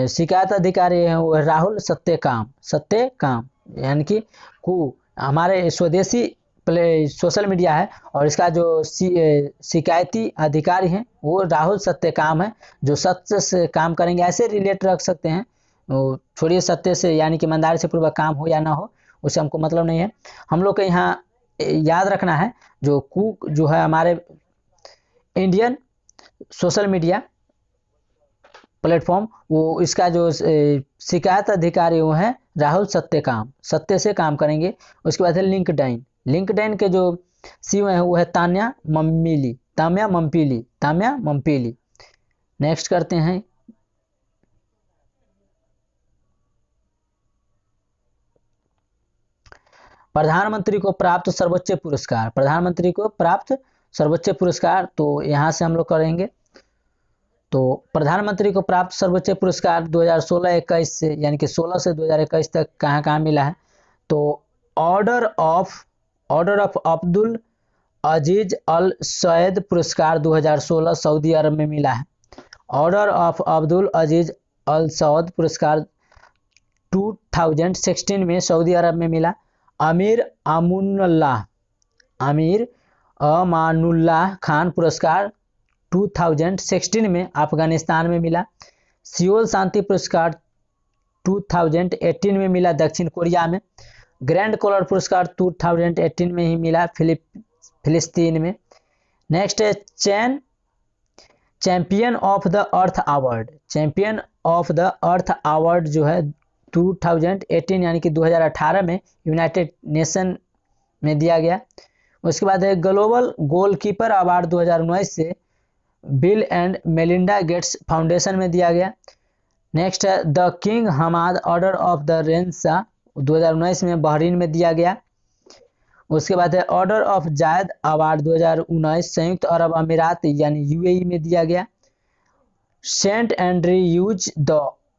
शिकायत अधिकारी हैं वो राहुल सत्यकाम, सत्यकाम। यानी कि कू हमारे स्वदेशी सोशल मीडिया है, और इसका जो शिकायती अधिकारी हैं वो राहुल सत्यकाम है, जो सत्य से काम करेंगे, ऐसे रिलेट रख सकते हैं। वो छोड़िए सत्य से, यानी कि ईमानदारी से पूर्वक काम हो या ना हो, उससे हमको मतलब नहीं है। हम लोग को यहाँ याद रखना है, जो कुक जो है हमारे इंडियन सोशल मीडिया प्लेटफॉर्म, वो इसका जो शिकायत अधिकारी वो है राहुल सत्यकाम, सत्य से काम करेंगे। उसके बाद है लिंक्डइन। लिंक्डइन के जो सीईओ है वो है तान्या मम्पीली। नेक्स्ट करते हैं, प्रधानमंत्री को प्राप्त सर्वोच्च पुरस्कार। प्रधानमंत्री को प्राप्त सर्वोच्च पुरस्कार, तो यहाँ से हम लोग करेंगे। तो प्रधानमंत्री को प्राप्त सर्वोच्च पुरस्कार 2016-21 से, यानी कि 16 से 2021 तक कहाँ कहाँ मिला है, तो ऑर्डर ऑफ अब्दुल अजीज अल सैद पुरस्कार 2016 सऊदी अरब में मिला है। ऑर्डर ऑफ अब्दुल अजीज अल सऊद पुरस्कार 2016 में सऊदी अरब में मिला। अमीर अमानुल्लाह खान पुरस्कार 2016 में अफगानिस्तान में मिला। सियोल शांति पुरस्कार 2018 में मिला दक्षिण कोरिया में। ग्रैंड कॉलर पुरस्कार 2018 में ही मिला फिलिस्तीन में। नेक्स्ट है champion of the earth award. Champion of the earth award जो है 2018 यानी कि 2018 में यूनाइटेड नेशन में दिया गया। उसके बाद है ग्लोबल गोलकीपर अवार्ड 2019 से Bill and Melinda Gates Foundation में दिया गया। नेक्स्ट है the King Hamad Order of the Renaissance 2019 में बहरीन में दिया गया। उसके बाद है ऑर्डर ऑफ जायद अवार्ड 2019 संयुक्त अरब अमीरात यानी यूएई में दिया गया। सेंट एंड्रयूज द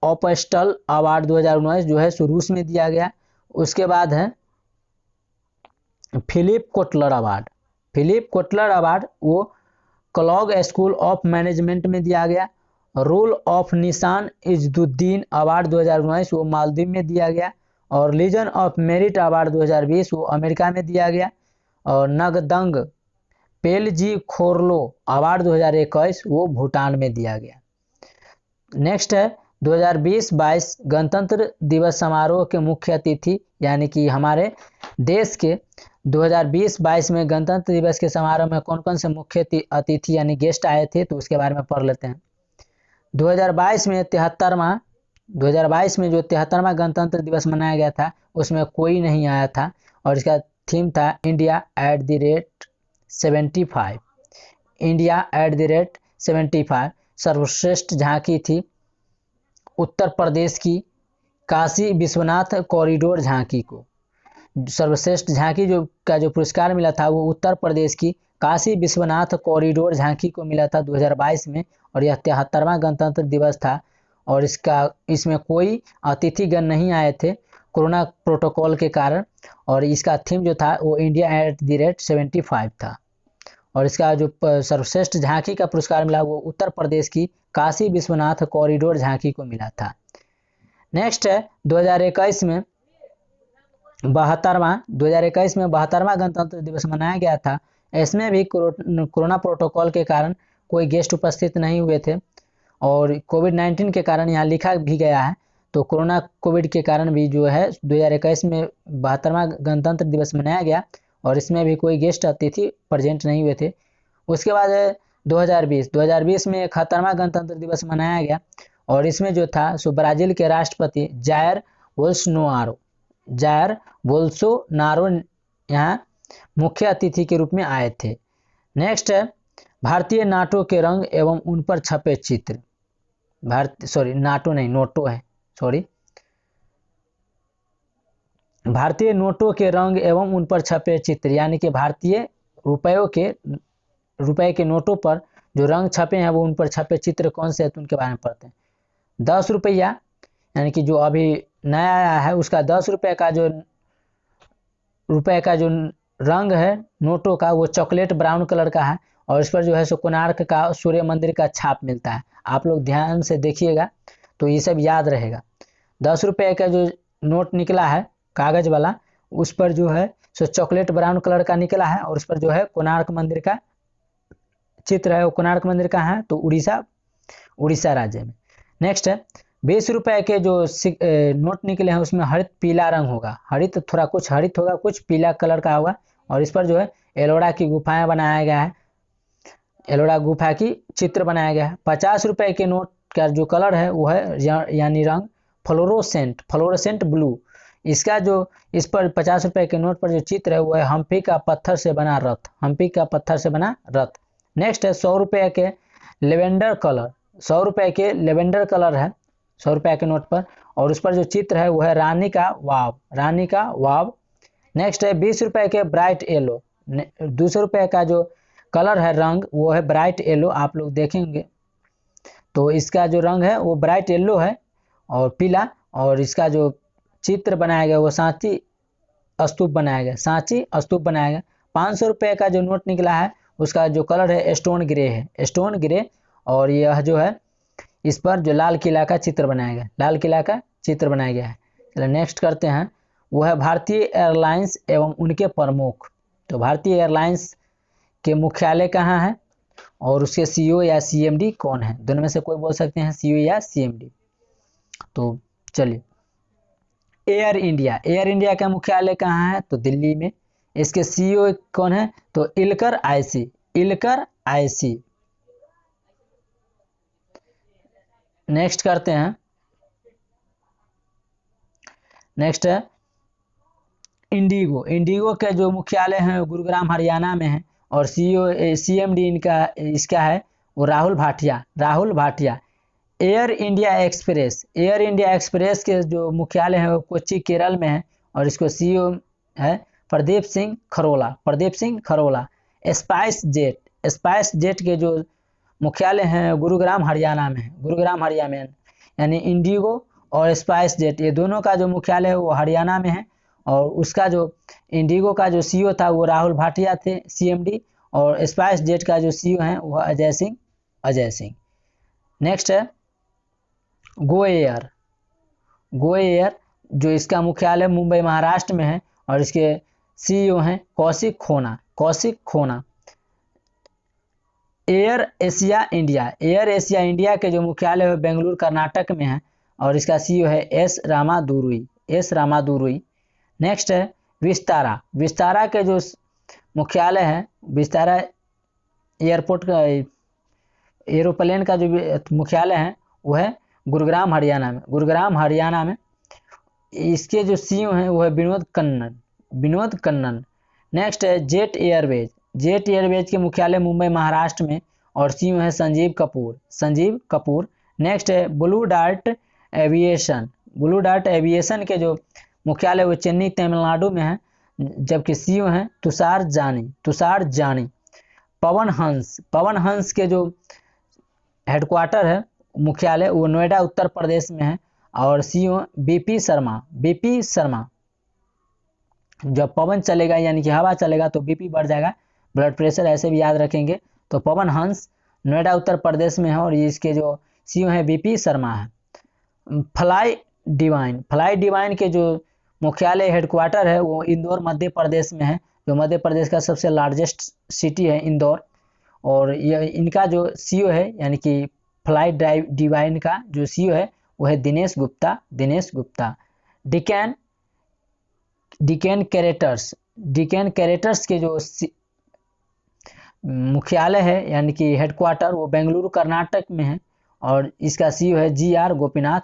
ऑपस्टल अवार्ड 2019 जो है रूस में दिया गया। उसके बाद है फिलिप कोटलर अवार्ड वो क्लॉग स्कूल ऑफ मैनेजमेंट में दिया गया। रोल ऑफ निशान इजुद्दीन अवार्ड 2019 वो मालदीव में दिया गया। और लीजन ऑफ मेरिट अवार्ड 2020 वो अमेरिका में दिया गया। और नगदंग पेलजी खोरलो अवार्ड 2021 वो भूटान में दिया गया। नेक्स्ट है 2020-22 गणतंत्र दिवस समारोह के मुख्य अतिथि, यानी कि हमारे देश के 2020-22 में गणतंत्र दिवस के समारोह में कौन कौन से मुख्य अतिथि यानी गेस्ट आए थे, तो उसके बारे में पढ़ लेते हैं। 2022 में जो 73वां गणतंत्र दिवस मनाया गया था उसमें कोई नहीं आया था, और इसका थीम था इंडिया @75। इंडिया @75 सर्वश्रेष्ठ झांकी थी उत्तर प्रदेश की काशी विश्वनाथ कॉरिडोर झांकी को। सर्वश्रेष्ठ झांकी जो पुरस्कार मिला था वो उत्तर प्रदेश की काशी विश्वनाथ कॉरिडोर झांकी को मिला था 2022 में, और यह 73वां गणतंत्र दिवस था। और इसमें कोई अतिथिगण नहीं आए थे कोरोना प्रोटोकॉल के कारण, और इसका थीम जो था वो इंडिया @75 था। और इसका जो सर्वश्रेष्ठ झांकी का पुरस्कार मिला वो उत्तर प्रदेश की काशी विश्वनाथ कॉरिडोर झांकी को मिला था। नेक्स्ट है 2021 में 72वां गणतंत्र दिवस मनाया गया था। इसमें भी कोरोना प्रोटोकॉल के कारण कोई गेस्ट उपस्थित नहीं हुए थे, और कोविड-19 के कारण यहाँ लिखा भी गया है, तो कोविड के कारण भी जो है 2021 में 72वां गणतंत्र दिवस मनाया गया, और इसमें भी कोई गेस्ट अतिथि प्रेजेंट नहीं हुए थे। उसके बाद 2020 में 71वां गणतंत्र दिवस मनाया गया, और इसमें जो था सो ब्राज़ील के राष्ट्रपति जायर बोल्सोनारो यहाँ मुख्य अतिथि के रूप में आए थे। नेक्स्ट है भारतीय नाटो के रंग एवं उन पर छपे चित्र। भारतीय नोटों के रंग एवं उन पर छपे चित्र, यानी कि भारतीय रुपए के नोटों पर जो रंग छपे हैं वो उन पर छपे चित्र कौन से हैं, तो उनके बारे में पढ़ते हैं। 10 रुपया यानी कि जो अभी नया आया है उसका 10 रुपये का जो रंग है नोटों का वो चॉकलेट ब्राउन कलर का है, और इस पर जो है सो कोणार्क का सूर्य मंदिर का छाप मिलता है। आप लोग ध्यान से देखिएगा तो ये सब याद रहेगा। 10 रुपये का जो नोट निकला है कागज वाला उस पर जो है सो चॉकलेट ब्राउन कलर का निकला है, और उस पर जो है कोणार्क मंदिर का चित्र है, वो कोणार्क मंदिर का है तो उड़ीसा राज्य में। नेक्स्ट है 20 रुपए के जो नोट निकले हैं उसमें हरित पीला रंग होगा, हरित थोड़ा कुछ हरित होगा, कुछ पीला कलर का होगा, और इस पर जो है एलोरा की गुफाएं बनाया गया है, एलोरा गुफा की चित्र बनाया गया है। 50 रुपए के नोट का जो कलर है वो है यानी रंग फ्लोरोसेंट ब्लू। इसका जो इस पर 50 रुपए के नोट पर जो चित्र है वो है हम्पी का पत्थर से बना रथ, हम्पी का पत्थर से बना रथ। नेक्स्ट है 100 रुपए के लेवेंडर कलर, 100 रुपए के लेवेंडर कलर है 100 रुपए के नोट पर, और उस पर जो चित्र है वो है रानी का वाव। नेक्स्ट है 20 रुपए के ब्राइट येलो, 200 रुपए का जो कलर है रंग वो है ब्राइट येलो, आप लोग देखेंगे तो इसका जो रंग है वो ब्राइट येलो है और पीला, और इसका जो चित्र बनाया गया वो सांची स्तूप बनाया गया। 500 रुपए का जो नोट निकला है उसका जो कलर है स्टोन ग्रे, और यह जो है इस पर जो लाल किला का चित्र बनाया गया है। चलिए नेक्स्ट करते हैं, वो है भारतीय एयरलाइंस एवं उनके प्रमुख। तो भारतीय एयरलाइंस के मुख्यालय कहाँ है और उसके सीईओ या सीएमडी कौन है, दोनों में से कोई बोल सकते हैं सीईओ या सीएमडी। तो चलिए एयर इंडिया का मुख्यालय कहाँ है तो दिल्ली में। इसके सीईओ कौन है तो इलकर आईसी। नेक्स्ट करते हैं, नेक्स्ट है इंडिगो के जो मुख्यालय है गुरुग्राम हरियाणा में है, और सीएमडी इसका है वो Rahul Bhatia. Air India express के जो मुख्यालय है वो कोच्चि केरल में है, और इसको सीईओ है प्रदीप सिंह खरोला। स्पाइस जेट के जो मुख्यालय हैं गुरुग्राम हरियाणा में, यानी इंडिगो और स्पाइस जेट ये दोनों का जो मुख्यालय है वो हरियाणा में है, और उसका जो इंडिगो का जो सीईओ था वो राहुल भाटिया थे सीएमडी, और स्पाइस जेट का जो सीईओ है वो अजय सिंह। नेक्स्ट है गो एयर जो इसका मुख्यालय मुंबई महाराष्ट्र में है, और इसके सीईओ हैं कौशिक खोना। एयर एशिया इंडिया के जो मुख्यालय है बेंगलुरु कर्नाटक में है, और इसका सीईओ है एस रामादुरुई। नेक्स्ट है विस्तारा के जो मुख्यालय है, विस्तारा एयरपोर्ट का एरोप्लेन का जो मुख्यालय है वो है गुरुग्राम हरियाणा में। इसके जो सीईओ हैं वो है विनोद कन्नन। नेक्स्ट है जेट एयरवेज के मुख्यालय मुंबई महाराष्ट्र में, और सीईओ है संजीव कपूर। नेक्स्ट है ब्लू डार्ट एविएशन के जो मुख्यालय वो चेन्नई तमिलनाडु में है, जबकि सीईओ हैं तुषार जानी। पवन हंस के जो हेडक्वार्टर है मुख्यालय वो नोएडा उत्तर प्रदेश में है, और सीईओ बीपी शर्मा। जब पवन चलेगा यानी कि हवा चलेगा तो बीपी बढ़ जाएगा, ब्लड प्रेशर ऐसे भी याद रखेंगे। तो पवन हंस नोएडा उत्तर प्रदेश में है, और इसके जो सीईओ है बीपी शर्मा है। फ्लाई डिवाइन के जो मुख्यालय हेडक्वार्टर है वो इंदौर मध्य प्रदेश में है, जो मध्य प्रदेश का सबसे लार्जेस्ट सिटी है इंदौर, और यह इनका जो सीईओ है यानी कि फ्लाई डिवाइन का जो सीईओ है वो है दिनेश गुप्ता। डिकेन कैरेटर्स के जो मुख्यालय है यानी कि हेडक्वार्टर वो बेंगलुरु कर्नाटक में है, और इसका सीईओ है जी आर गोपीनाथ।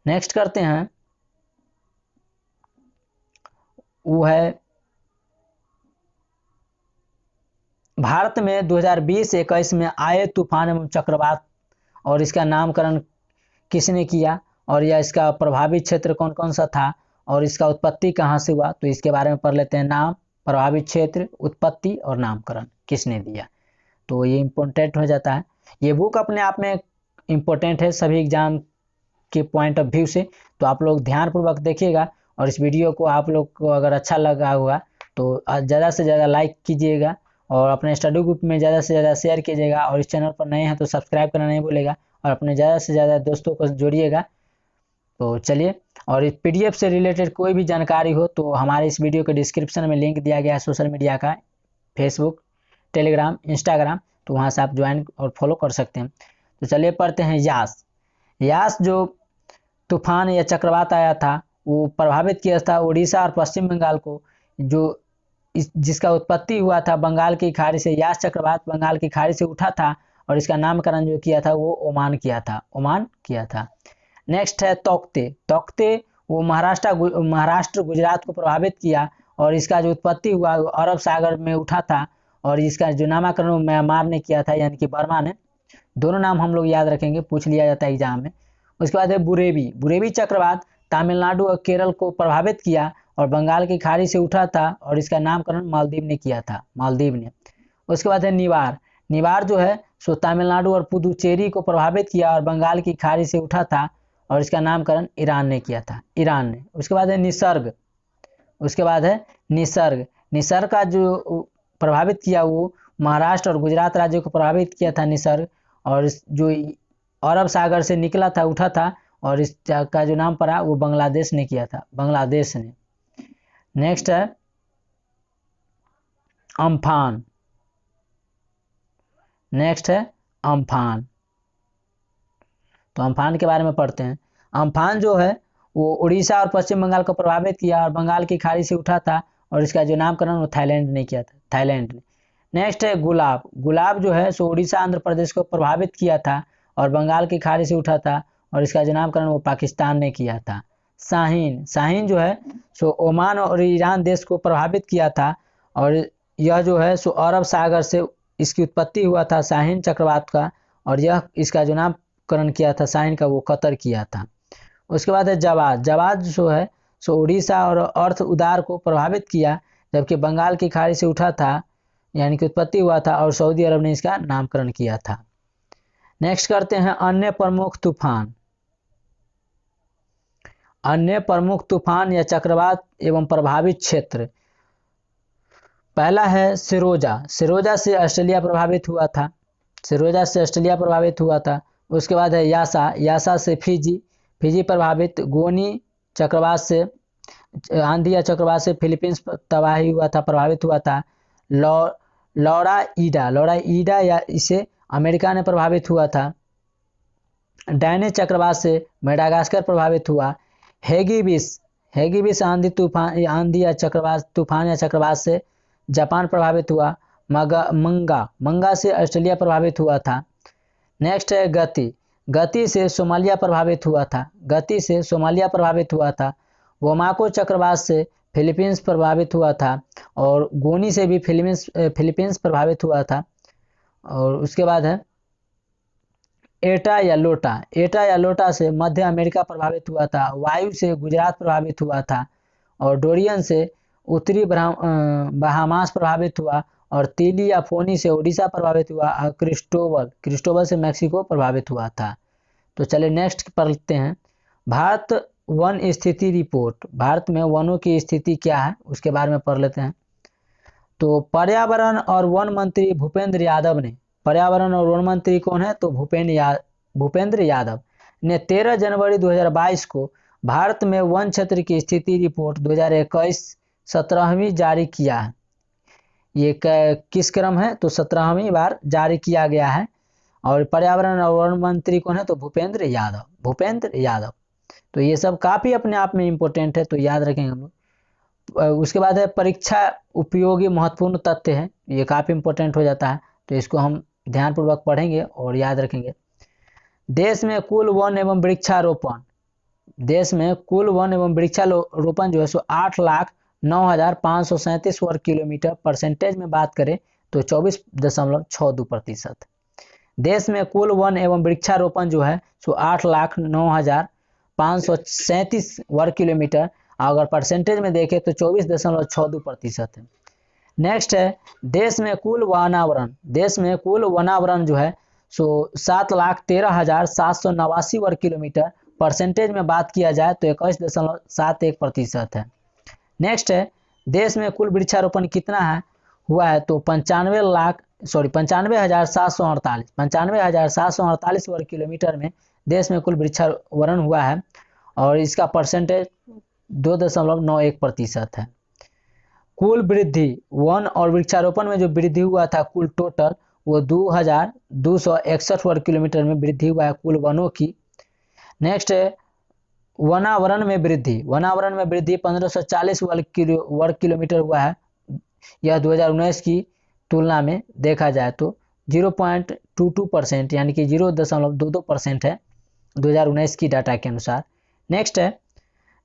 नेक्स्ट करते हैं, वो है भारत में 2020-21 में आए तूफान एवं चक्रवात, और इसका नामकरण किसने किया, और यह इसका प्रभावित क्षेत्र कौन कौन सा था, और इसका उत्पत्ति कहाँ से हुआ। तो इसके बारे में पढ़ लेते हैं, नाम, प्रभावित क्षेत्र, उत्पत्ति और नामकरण किसने दिया। तो ये इम्पोर्टेंट हो जाता है। ये बुक अपने आप में इम्पोर्टेंट है सभी एग्जाम के पॉइंट ऑफ व्यू से, तो आप लोग ध्यानपूर्वक देखिएगा, और इस वीडियो को आप लोग को अगर अच्छा लगा होगा तो ज़्यादा से ज़्यादा लाइक कीजिएगा, और अपने स्टडी ग्रुप में ज़्यादा से ज़्यादा शेयर कीजिएगा, और इस चैनल पर नए हैं तो सब्सक्राइब करना नहीं भूलेगा, और अपने ज़्यादा से ज़्यादा दोस्तों को जोड़िएगा। तो चलिए और इस PDF से रिलेटेड कोई भी जानकारी हो तो हमारे इस वीडियो के डिस्क्रिप्शन में लिंक दिया गया है सोशल मीडिया का, फेसबुक, टेलीग्राम, इंस्टाग्राम, तो वहाँ से आप ज्वाइन और फॉलो कर सकते हैं। तो चलिए पढ़ते हैं यास। यास जो तूफान या चक्रवात आया था वो प्रभावित किया था उड़ीसा और पश्चिम बंगाल को, जो जिसका उत्पत्ति हुआ था बंगाल की खाड़ी से। यास चक्रवात बंगाल की खाड़ी से उठा था और इसका नामकरण जो किया था वो ओमान किया था। नेक्स्ट है तौकते। तौकते वो महाराष्ट्र गुजरात को प्रभावित किया और इसका जो उत्पत्ति हुआ वो अरब सागर में उठा था और इसका जो नामकरण म्यांमार ने किया था, यानी कि बर्मा ने। दोनों नाम हम लोग याद रखेंगे, पूछ लिया जाता है एग्जाम में। उसके बाद है बुरेवी। बुरेवी चक्रवात तमिलनाडु और केरल को प्रभावित किया और बंगाल की खाड़ी से उठा था और इसका नामकरण मालदीव ने किया था, मालदीव ने। उसके बाद है निवार। निवार जो है सो तमिलनाडु और पुदुचेरी को प्रभावित किया और बंगाल की खाड़ी से उठा था और इसका नामकरण ईरान ने किया था, ईरान ने। उसके बाद है निसर्ग। उसके बाद है निसर्ग। निसर्ग का जो प्रभावित किया वो महाराष्ट्र और गुजरात राज्य को प्रभावित किया था निसर्ग, और जो अरब सागर से निकला था, उठा था, और इसका जो नाम पड़ा वो बांग्लादेश ने किया था, बांग्लादेश ने। नेक्स्ट है अम्फान। नेक्स्ट है अम्फान। तो अम्फान के बारे में पढ़ते हैं। अम्फान जो है वो उड़ीसा और पश्चिम बंगाल को प्रभावित किया और बंगाल की खाड़ी से उठा था और इसका जो नामकरण वो थाईलैंड ने किया था, थाईलैंड ने। नेक्स्ट है गुलाब। गुलाब जो है सो उड़ीसा आंध्र प्रदेश को प्रभावित किया था और बंगाल की खाड़ी से उठा था और इसका जो नामकरण वो पाकिस्तान ने किया था। शाहीन। शाहीन जो है सो ओमान और ईरान देश को प्रभावित किया था और यह जो है सो अरब सागर से इसकी उत्पत्ति हुआ था शाहीन चक्रवात का, और यह इसका जो नामकरण किया था शाहीन का वो कतर किया था। उसके बाद है जवाद। जवाद जो है सो उड़ीसा और अर्थ उदार को प्रभावित किया जबकि बंगाल की खाड़ी से उठा था, यानी कि उत्पत्ति हुआ था, और सऊदी अरब ने इसका नामकरण किया था। नेक्स्ट करते हैं अन्य प्रमुख तूफान। अन्य प्रमुख तूफान या चक्रवात एवं प्रभावित क्षेत्र। पहला है सिरोजा। सिरोजा से ऑस्ट्रेलिया प्रभावित हुआ था, सिरोजा से ऑस्ट्रेलिया प्रभावित हुआ था। उसके बाद है यासा। यासा से फिजी, फिजी प्रभावित। गोनी चक्रवात से, आंधी या चक्रवात से फिलीपींस तबाही हुआ था, प्रभावित हुआ था। लौरा ईडा, लौरा ईडा या इसे अमेरिका ने प्रभावित हुआ था। डैने चक्रवात से मेडागास्कर प्रभावित हुआ। हेगिबिस, हेगिबिस आंधी तूफान, आंधी या चक्रवात, तूफान या चक्रवात से जापान प्रभावित हुआ। मंगा, मंगा से ऑस्ट्रेलिया प्रभावित हुआ था। नेक्स्ट है गति। गति से सोमालिया प्रभावित हुआ था, गति से सोमालिया प्रभावित हुआ था। वोमाको चक्रवात से फिलीपींस प्रभावित हुआ था और गोनी से भी फिलीपींस प्रभावित हुआ था। और उसके बाद है एटा या लोटा। एटा या लोटा से मध्य अमेरिका प्रभावित हुआ था। वायु से गुजरात प्रभावित हुआ था और डोरियन से उत्तरी बहामास प्रभावित हुआ और तीली या फोनी से उड़ीसा प्रभावित हुआ और क्रिस्टोबल से मैक्सिको प्रभावित हुआ था। तो चलिए नेक्स्ट पढ़ते हैं भारत वन स्थिति रिपोर्ट। भारत में वनों की स्थिति क्या है उसके बारे में पढ़ लेते हैं। तो पर्यावरण और वन मंत्री भूपेंद्र यादव ने, पर्यावरण और वन मंत्री कौन है तो भूपेंद्र यादव ने 13 जनवरी 2022 को भारत में वन क्षेत्र की स्थिति रिपोर्ट 2021 17वीं जारी किया है। ये किस क्रम है तो 17वीं बार जारी किया गया है। और पर्यावरण और वन मंत्री कौन है तो भूपेंद्र यादव, भूपेंद्र यादव। तो ये सब काफ़ी अपने आप में इम्पोर्टेंट है, तो याद रखेंगे हम लोग। उसके बाद है परीक्षा उपयोगी महत्वपूर्ण तथ्य है, ये काफ़ी इम्पोर्टेंट हो जाता है, तो इसको हम ध्यानपूर्वक पढ़ेंगे और याद रखेंगे। देश में कुल वन एवं वृक्षारोपण, देश में कुल वन एवं वृक्षारोपण जो है सो 8,09,537 वर्ग किलोमीटर। परसेंटेज में बात करें तो 24.62%। देश में कुल वन एवं वृक्षारोपण जो है सो 8,09,537 वर्ग किलोमीटर, अगर परसेंटेज में देखें तो 24.62% है। नेक्स्ट है देश में कुल वनावरण, देश में कुल वनावरण जो है सो 7,13,789 वर्ग किलोमीटर। परसेंटेज में बात किया जाए तो 21.71% है। नेक्स्ट है देश में कुल वृक्षारोपण कितना है हुआ है तो 95,748 वर्ग किलोमीटर में देश में कुल वृक्षारोपण हुआ है। और इसका परसेंटेज 2.91% है। कुल वृद्धि वन और वृक्षारोपण में जो वृद्धि हुआ था कुल टोटल वो 2261 वर्ग किलोमीटर में वृद्धि हुआ है कुल वनों की। नेक्स्ट है वनावरण में वृद्धि। वनावरण में वृद्धि 1540 वर्ग किलोमीटर हुआ है। यह 2019 की तुलना में देखा जाए तो 0.22% यानी कि 0.22% है 2019 की डाटा के अनुसार। नेक्स्ट है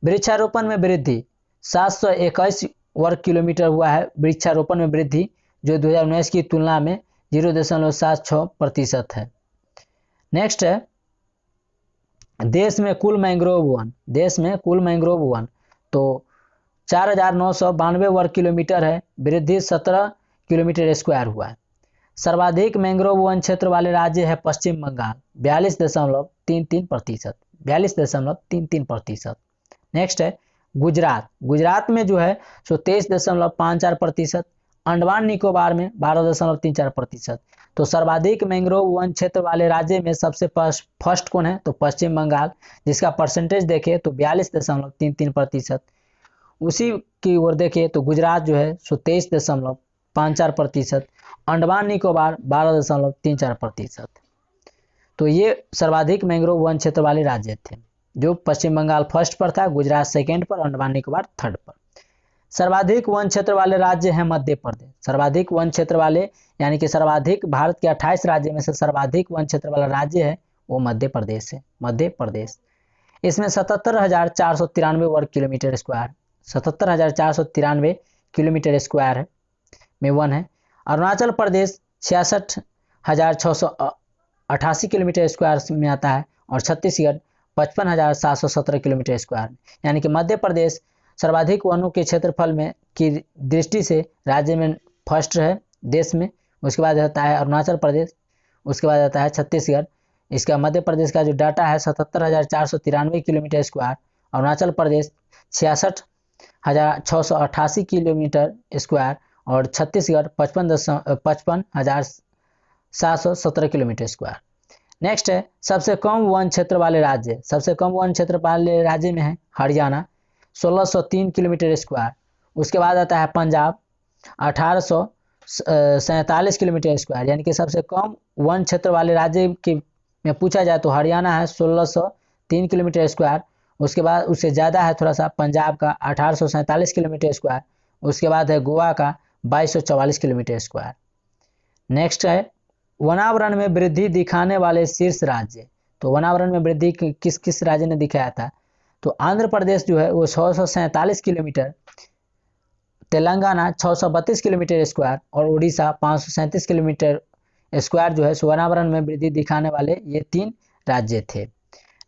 वृक्षारोपण में वृद्धि 721 वर्ग किलोमीटर हुआ है वृक्षारोपण में वृद्धि, जो 2019 की तुलना में 0.76% है। नेक्स्ट है देश में कुल मैंग्रोव वन। देश में कुल मैंग्रोव वन तो 4992 वर्ग किलोमीटर है, वृद्धि 17 किलोमीटर स्क्वायर हुआ है। सर्वाधिक मैंग्रोव वन क्षेत्र वाले राज्य है पश्चिम बंगाल 42.33%। 42.33%। नेक्स्ट है गुजरात। गुजरात में जो है सो 23.54%। अंडमान निकोबार में 12.34%। तो सर्वाधिक मैंग्रोव वन क्षेत्र वाले राज्य में सबसे फर्स्ट कौन है तो पश्चिम बंगाल, जिसका परसेंटेज देखें तो 42.33%। उसी की ओर देखें तो गुजरात जो है सो 23.54%। अंडमान निकोबार 12.34%। तो ये सर्वाधिक मैंग्रोव वन क्षेत्र वाले राज्य थे, जो पश्चिम बंगाल फर्स्ट पर था, गुजरात सेकेंड पर, अंडमान निकोबार थर्ड पर। सर्वाधिक वन क्षेत्र वाले राज्य हैं मध्य प्रदेश। सर्वाधिक वन क्षेत्र वाले यानी कि सर्वाधिक भारत के 28 राज्य में से सर्वाधिक वन क्षेत्र वाला राज्य है वो मध्य प्रदेश है। मध्य प्रदेश इसमें 77,493 वर्ग किलोमीटर स्क्वायर 77,493 किलोमीटर स्क्वायर है में वन है। अरुणाचल प्रदेश 66,688 किलोमीटर स्क्वायर में आता है और छत्तीसगढ़ 55,717 किलोमीटर स्क्वायर। यानी कि मध्य प्रदेश सर्वाधिक वनों के क्षेत्रफल में की दृष्टि से राज्य में फर्स्ट है देश में। उसके बाद आता है अरुणाचल प्रदेश, उसके बाद आता है छत्तीसगढ़। इसका मध्य प्रदेश का जो डाटा है 77,493 kilometre square, Arunachal Pradesh 66,688 kilometre square और छत्तीसगढ़ 55,717 किलोमीटर स्क्वायर। नेक्स्ट है सबसे कम वन क्षेत्र वाले राज्य। सबसे कम वन क्षेत्र वाले राज्य में है हरियाणा 1603 किलोमीटर स्क्वायर। उसके बाद आता है पंजाब 1847 किलोमीटर स्क्वायर। यानी कि सबसे कम वन क्षेत्र वाले राज्य के में पूछा जाए तो हरियाणा है 1603 किलोमीटर स्क्वायर। उसके बाद उससे ज़्यादा है थोड़ा सा पंजाब का 1847 किलोमीटर स्क्वायर। उसके बाद है गोवा का 2244 किलोमीटर स्क्वायर। नेक्स्ट है वनावरण में वृद्धि दिखाने वाले शीर्ष राज्य। तो वनावरण में वृद्धि किस किस राज्य ने दिखाया था तो आंध्र प्रदेश जो है वो 647 किलोमीटर, तेलंगाना 632 किलोमीटर स्क्वायर और उड़ीसा 537 किलोमीटर स्क्वायर जो है वनावरण में वृद्धि दिखाने वाले ये 3 राज्य थे।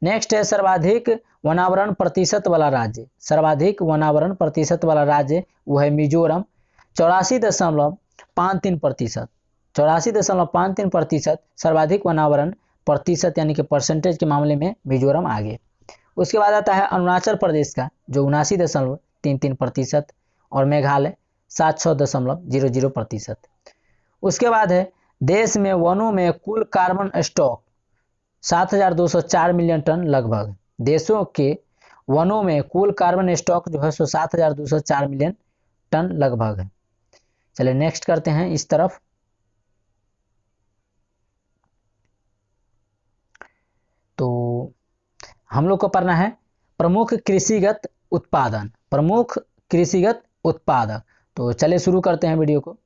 नेक्स्ट है सर्वाधिक वनावरण प्रतिशत वाला राज्य। सर्वाधिक वनावरण प्रतिशत वाला राज्य वो है मिजोरम 84.53%। 84.53% सर्वाधिक वनावरण प्रतिशत यानी कि परसेंटेज के मामले में मिजोरम आगे। उसके बाद आता है अरुणाचल प्रदेश का जो 79.33% और मेघालय 700.00%। उसके बाद है देश में वनों में कुल कार्बन स्टॉक 7,204 मिलियन टन लगभग। देशों के वनों में कुल कार्बन स्टॉक जो है 7,204 मिलियन टन लगभग है। चलिए नेक्स्ट करते हैं इस तरफ। तो हम लोग को पढ़ना है प्रमुख कृषिगत उत्पादन। प्रमुख कृषिगत उत्पादक। तो चलिए शुरू करते हैं वीडियो को।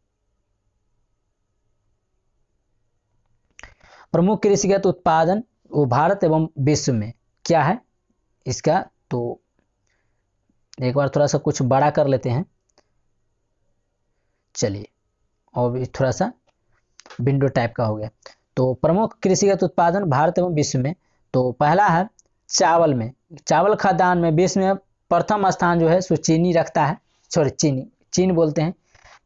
प्रमुख कृषिगत उत्पादन वो भारत एवं विश्व में क्या है इसका, तो एक बार थोड़ा सा कुछ बड़ा कर लेते हैं। चलिए और थोड़ा सा विंडो टाइप का हो गया। तो प्रमुख कृषिगत उत्पादन भारत एवं विश्व में तो पहला है चावल में। चावल खाद्यान्न में विश्व में प्रथम स्थान जो है सो चीनी रखता है। चीन बोलते हैं।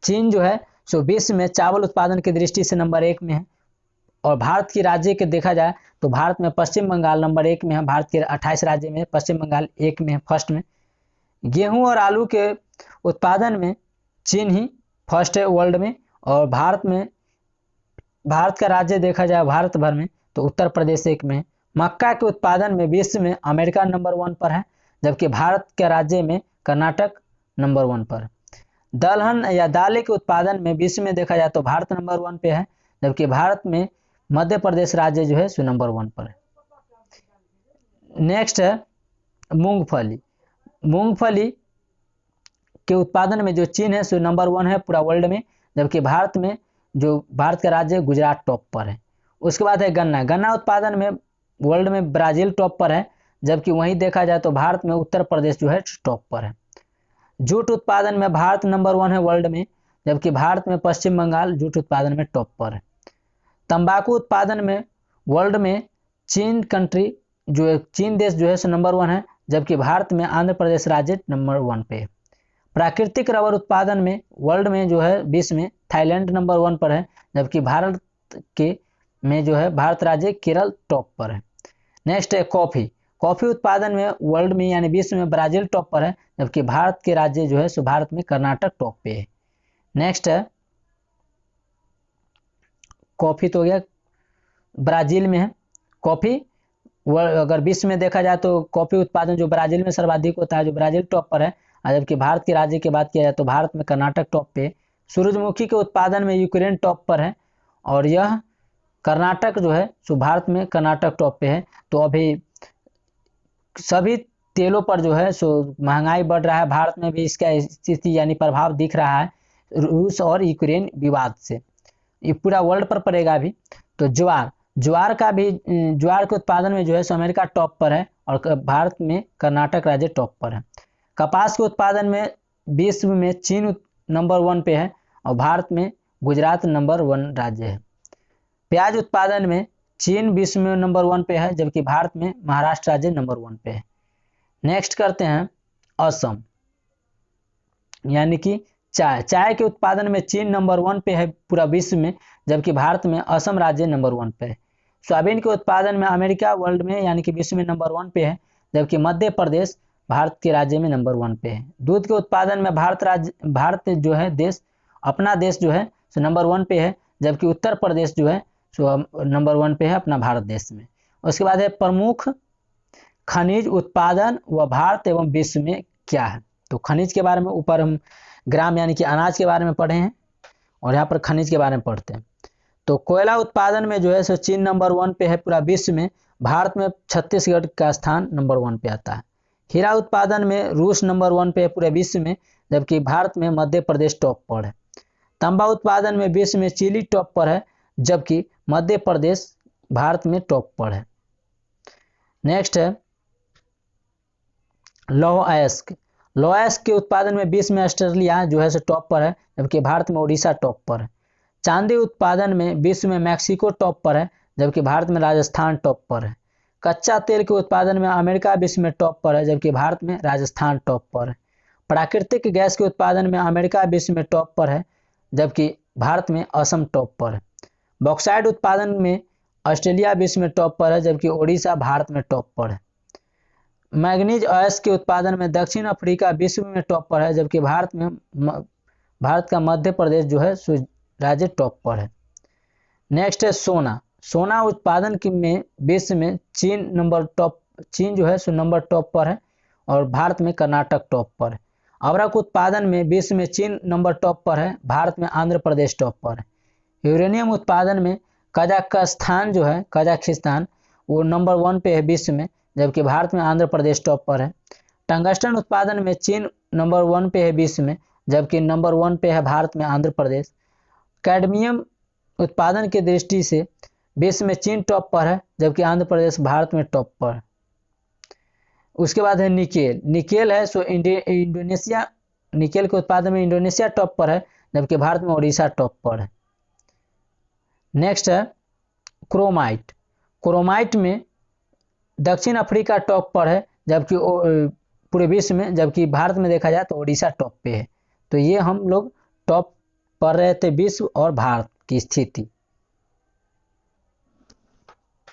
चीन जो है सो विश्व में चावल उत्पादन की दृष्टि से नंबर 1 में है। और भारत की राज्य के देखा जाए तो भारत में पश्चिम बंगाल नंबर 1 में है। भारत के 28 राज्य में पश्चिम बंगाल 1 में है, फर्स्ट में। गेहूं और आलू के उत्पादन में चीन ही फर्स्ट है वर्ल्ड में। और भारत का राज्य देखा जाए भारत भर में तो उत्तर प्रदेश 1 में है, मक्का के उत्पादन में विश्व में अमेरिका नंबर 1 पर है, जबकि भारत के राज्य में कर्नाटक नंबर 1 पर है। दलहन या दालें के उत्पादन में विश्व में देखा जाए तो भारत नंबर 1 पे है, जबकि भारत में मध्य प्रदेश राज्य जो है सो नंबर 1 पर है। नेक्स्ट है मूंगफली। मूंगफली के उत्पादन में जो चीन है सो नंबर 1 है पूरा वर्ल्ड में, जबकि भारत में जो भारत का राज्य गुजरात टॉप पर है। उसके बाद है गन्ना। गन्ना उत्पादन में वर्ल्ड में ब्राजील टॉप पर है, जबकि वहीं देखा जाए तो भारत में उत्तर प्रदेश जो है टॉप पर है। जूट उत्पादन में भारत नंबर 1 है वर्ल्ड में, जबकि भारत में पश्चिम बंगाल जूट उत्पादन में टॉप पर है। तंबाकू उत्पादन में वर्ल्ड में चीन देश जो है सो नंबर 1 है, जबकि भारत में आंध्र प्रदेश राज्य नंबर 1 पे है। प्राकृतिक रबर उत्पादन में वर्ल्ड में जो है विश्व में थाईलैंड नंबर 1 पर है, जबकि भारत के में जो है भारत राज्य केरल टॉप पर है। नेक्स्ट है कॉफ़ी। कॉफ़ी उत्पादन में वर्ल्ड में यानी विश्व में ब्राजील टॉप पर है, जबकि भारत के राज्य जो है सो भारत में कर्नाटक टॉप पे है। नेक्स्ट है कॉफ़ी तो हो गया, ब्राजील में है कॉफ़ी। अगर विश्व में देखा जाए तो कॉफ़ी उत्पादन जो ब्राजील में सर्वाधिक होता है, जो ब्राजील टॉप पर है, जबकि भारत के राज्य की बात किया जाए तो भारत में कर्नाटक टॉप पे। सूरजमुखी के उत्पादन में यूक्रेन टॉप पर है, और यह कर्नाटक जो है सो भारत में कर्नाटक टॉप पे है। तो अभी सभी तेलों पर जो है सो महंगाई बढ़ रहा है, भारत में भी इसका स्थिति यानी प्रभाव दिख रहा है रूस और यूक्रेन विवाद से, ये पूरा वर्ल्ड पर पड़ेगा अभी। तो ज्वार के उत्पादन में जो है सो अमेरिका टॉप पर है, और भारत में कर्नाटक राज्य टॉप पर है। कपास के उत्पादन में विश्व में चीन नंबर 1 पे है, और भारत में गुजरात नंबर 1 राज्य है। प्याज उत्पादन में चीन विश्व में नंबर 1 पे है, जबकि भारत में महाराष्ट्र राज्य नंबर 1 पे है। नेक्स्ट करते हैं असम, यानी कि चाय के उत्पादन में चीन नंबर 1 पे है पूरा विश्व में, जबकि भारत में असम राज्य नंबर 1 पे है। सोयाबीन के उत्पादन में अमेरिका वर्ल्ड में यानी कि विश्व में नंबर 1 पे है, जबकि मध्य प्रदेश भारत के राज्य में नंबर 1 पे है। दूध के उत्पादन में भारत जो है अपना देश जो है सो नंबर 1 पे है, जबकि उत्तर प्रदेश जो है सो नंबर 1 पे है अपना भारत देश में। उसके बाद है प्रमुख खनिज उत्पादन व भारत एवं विश्व में क्या है। तो खनिज के बारे में ऊपर हम ग्राम यानी कि अनाज के बारे में पढ़े हैं, और यहाँ पर खनिज के बारे में पढ़ते हैं। तो कोयला उत्पादन में जो है सो चीन नंबर 1 पे है पूरा विश्व में, भारत में छत्तीसगढ़ का स्थान नंबर 1 पे आता है। हीरा उत्पादन में रूस नंबर 1 पे है पूरे विश्व में, जबकि भारत में मध्य प्रदेश टॉप पर है। तांबा उत्पादन में विश्व में चिली टॉप पर है, जबकि मध्य प्रदेश भारत में टॉप पर है। नेक्स्ट है लौह अयस्क के उत्पादन में विश्व में ऑस्ट्रेलिया जो है सो टॉप पर है, जबकि भारत में उड़ीसा टॉप पर है। चांदी उत्पादन में विश्व में मैक्सिको टॉप पर है, जबकि भारत में राजस्थान टॉप पर है। कच्चा तेल के उत्पादन में अमेरिका विश्व में टॉप पर है, जबकि भारत में राजस्थान टॉप पर है। प्राकृतिक गैस के उत्पादन में अमेरिका विश्व में टॉप पर है, जबकि भारत में असम टॉप पर है। बॉक्साइट उत्पादन में ऑस्ट्रेलिया विश्व में टॉप पर है, जबकि उड़ीसा भारत में टॉप पर है। मैग्नीज अयस्क के उत्पादन में दक्षिण अफ्रीका विश्व में टॉप पर है, जबकि भारत का मध्य प्रदेश जो है राज्य टॉप पर है। नेक्स्ट है सोना उत्पादन में विश्व में चीन जो है सो नंबर टॉप पर है, और भारत में कर्नाटक टॉप पर है। अवरक उत्पादन में विश्व में चीन नंबर टॉप पर है, भारत में आंध्र प्रदेश टॉप पर है। यूरेनियम उत्पादन में कजाकिस्तान वो नंबर 1 पे है विश्व में, जबकि भारत में आंध्र प्रदेश टॉप पर है। टंगस्टन उत्पादन में चीन नंबर 1 पे है विश्व में, जबकि नंबर 1 पे है भारत में आंध्र प्रदेश। कैडमियम उत्पादन की दृष्टि से विश्व में चीन टॉप पर है, जबकि आंध्र प्रदेश भारत में टॉप पर है। उसके बाद है निकेल है सो इंडोनेशिया, निकेल के उत्पादन में इंडोनेशिया टॉप पर है, जबकि भारत में उड़ीसा टॉप पर है। नेक्स्ट है क्रोमाइट में दक्षिण अफ्रीका टॉप पर है, जबकि पूरे विश्व में, जबकि भारत में देखा जाए तो उड़ीसा टॉप पे है। तो ये हम लोग टॉप पर रहे थे विश्व और भारत की स्थिति।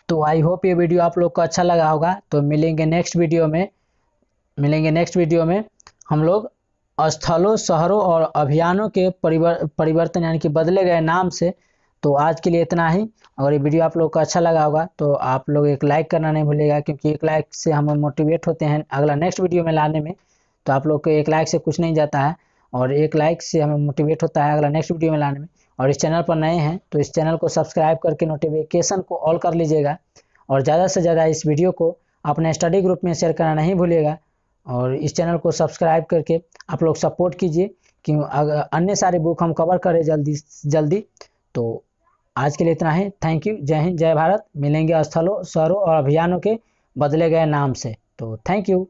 तो आई होप ये वीडियो आप लोग को अच्छा लगा होगा। तो मिलेंगे नेक्स्ट वीडियो में हम लोग स्थलों, शहरों और अभियानों के परिवर्तन यानी कि बदले गए नाम से तो आज के लिए इतना ही। अगर ये वीडियो आप लोग को अच्छा लगा होगा तो आप लोग एक लाइक करना नहीं भूलिएगा, क्योंकि एक लाइक से हम मोटिवेट होते हैं अगला नेक्स्ट वीडियो में लाने में। तो आप लोग को एक लाइक से कुछ नहीं जाता है, और एक लाइक से हमें मोटिवेट होता है अगला नेक्स्ट वीडियो में लाने में। और इस चैनल पर नए हैं तो इस चैनल को सब्सक्राइब करके नोटिफिकेशन को ऑल कर लीजिएगा, और ज़्यादा से ज़्यादा इस वीडियो को अपने स्टडी ग्रुप में शेयर करना नहीं भूलिएगा। और इस चैनल को सब्सक्राइब करके आप लोग सपोर्ट कीजिए, कि अगर अन्य सारे बुक हम कवर करें जल्दी जल्दी। तो आज के लिए इतना ही। Thank you. जय हिंद, जय भारत। मिलेंगे स्थलों, शहरों और अभियानों के बदले गए नाम से। तो थैंक यू।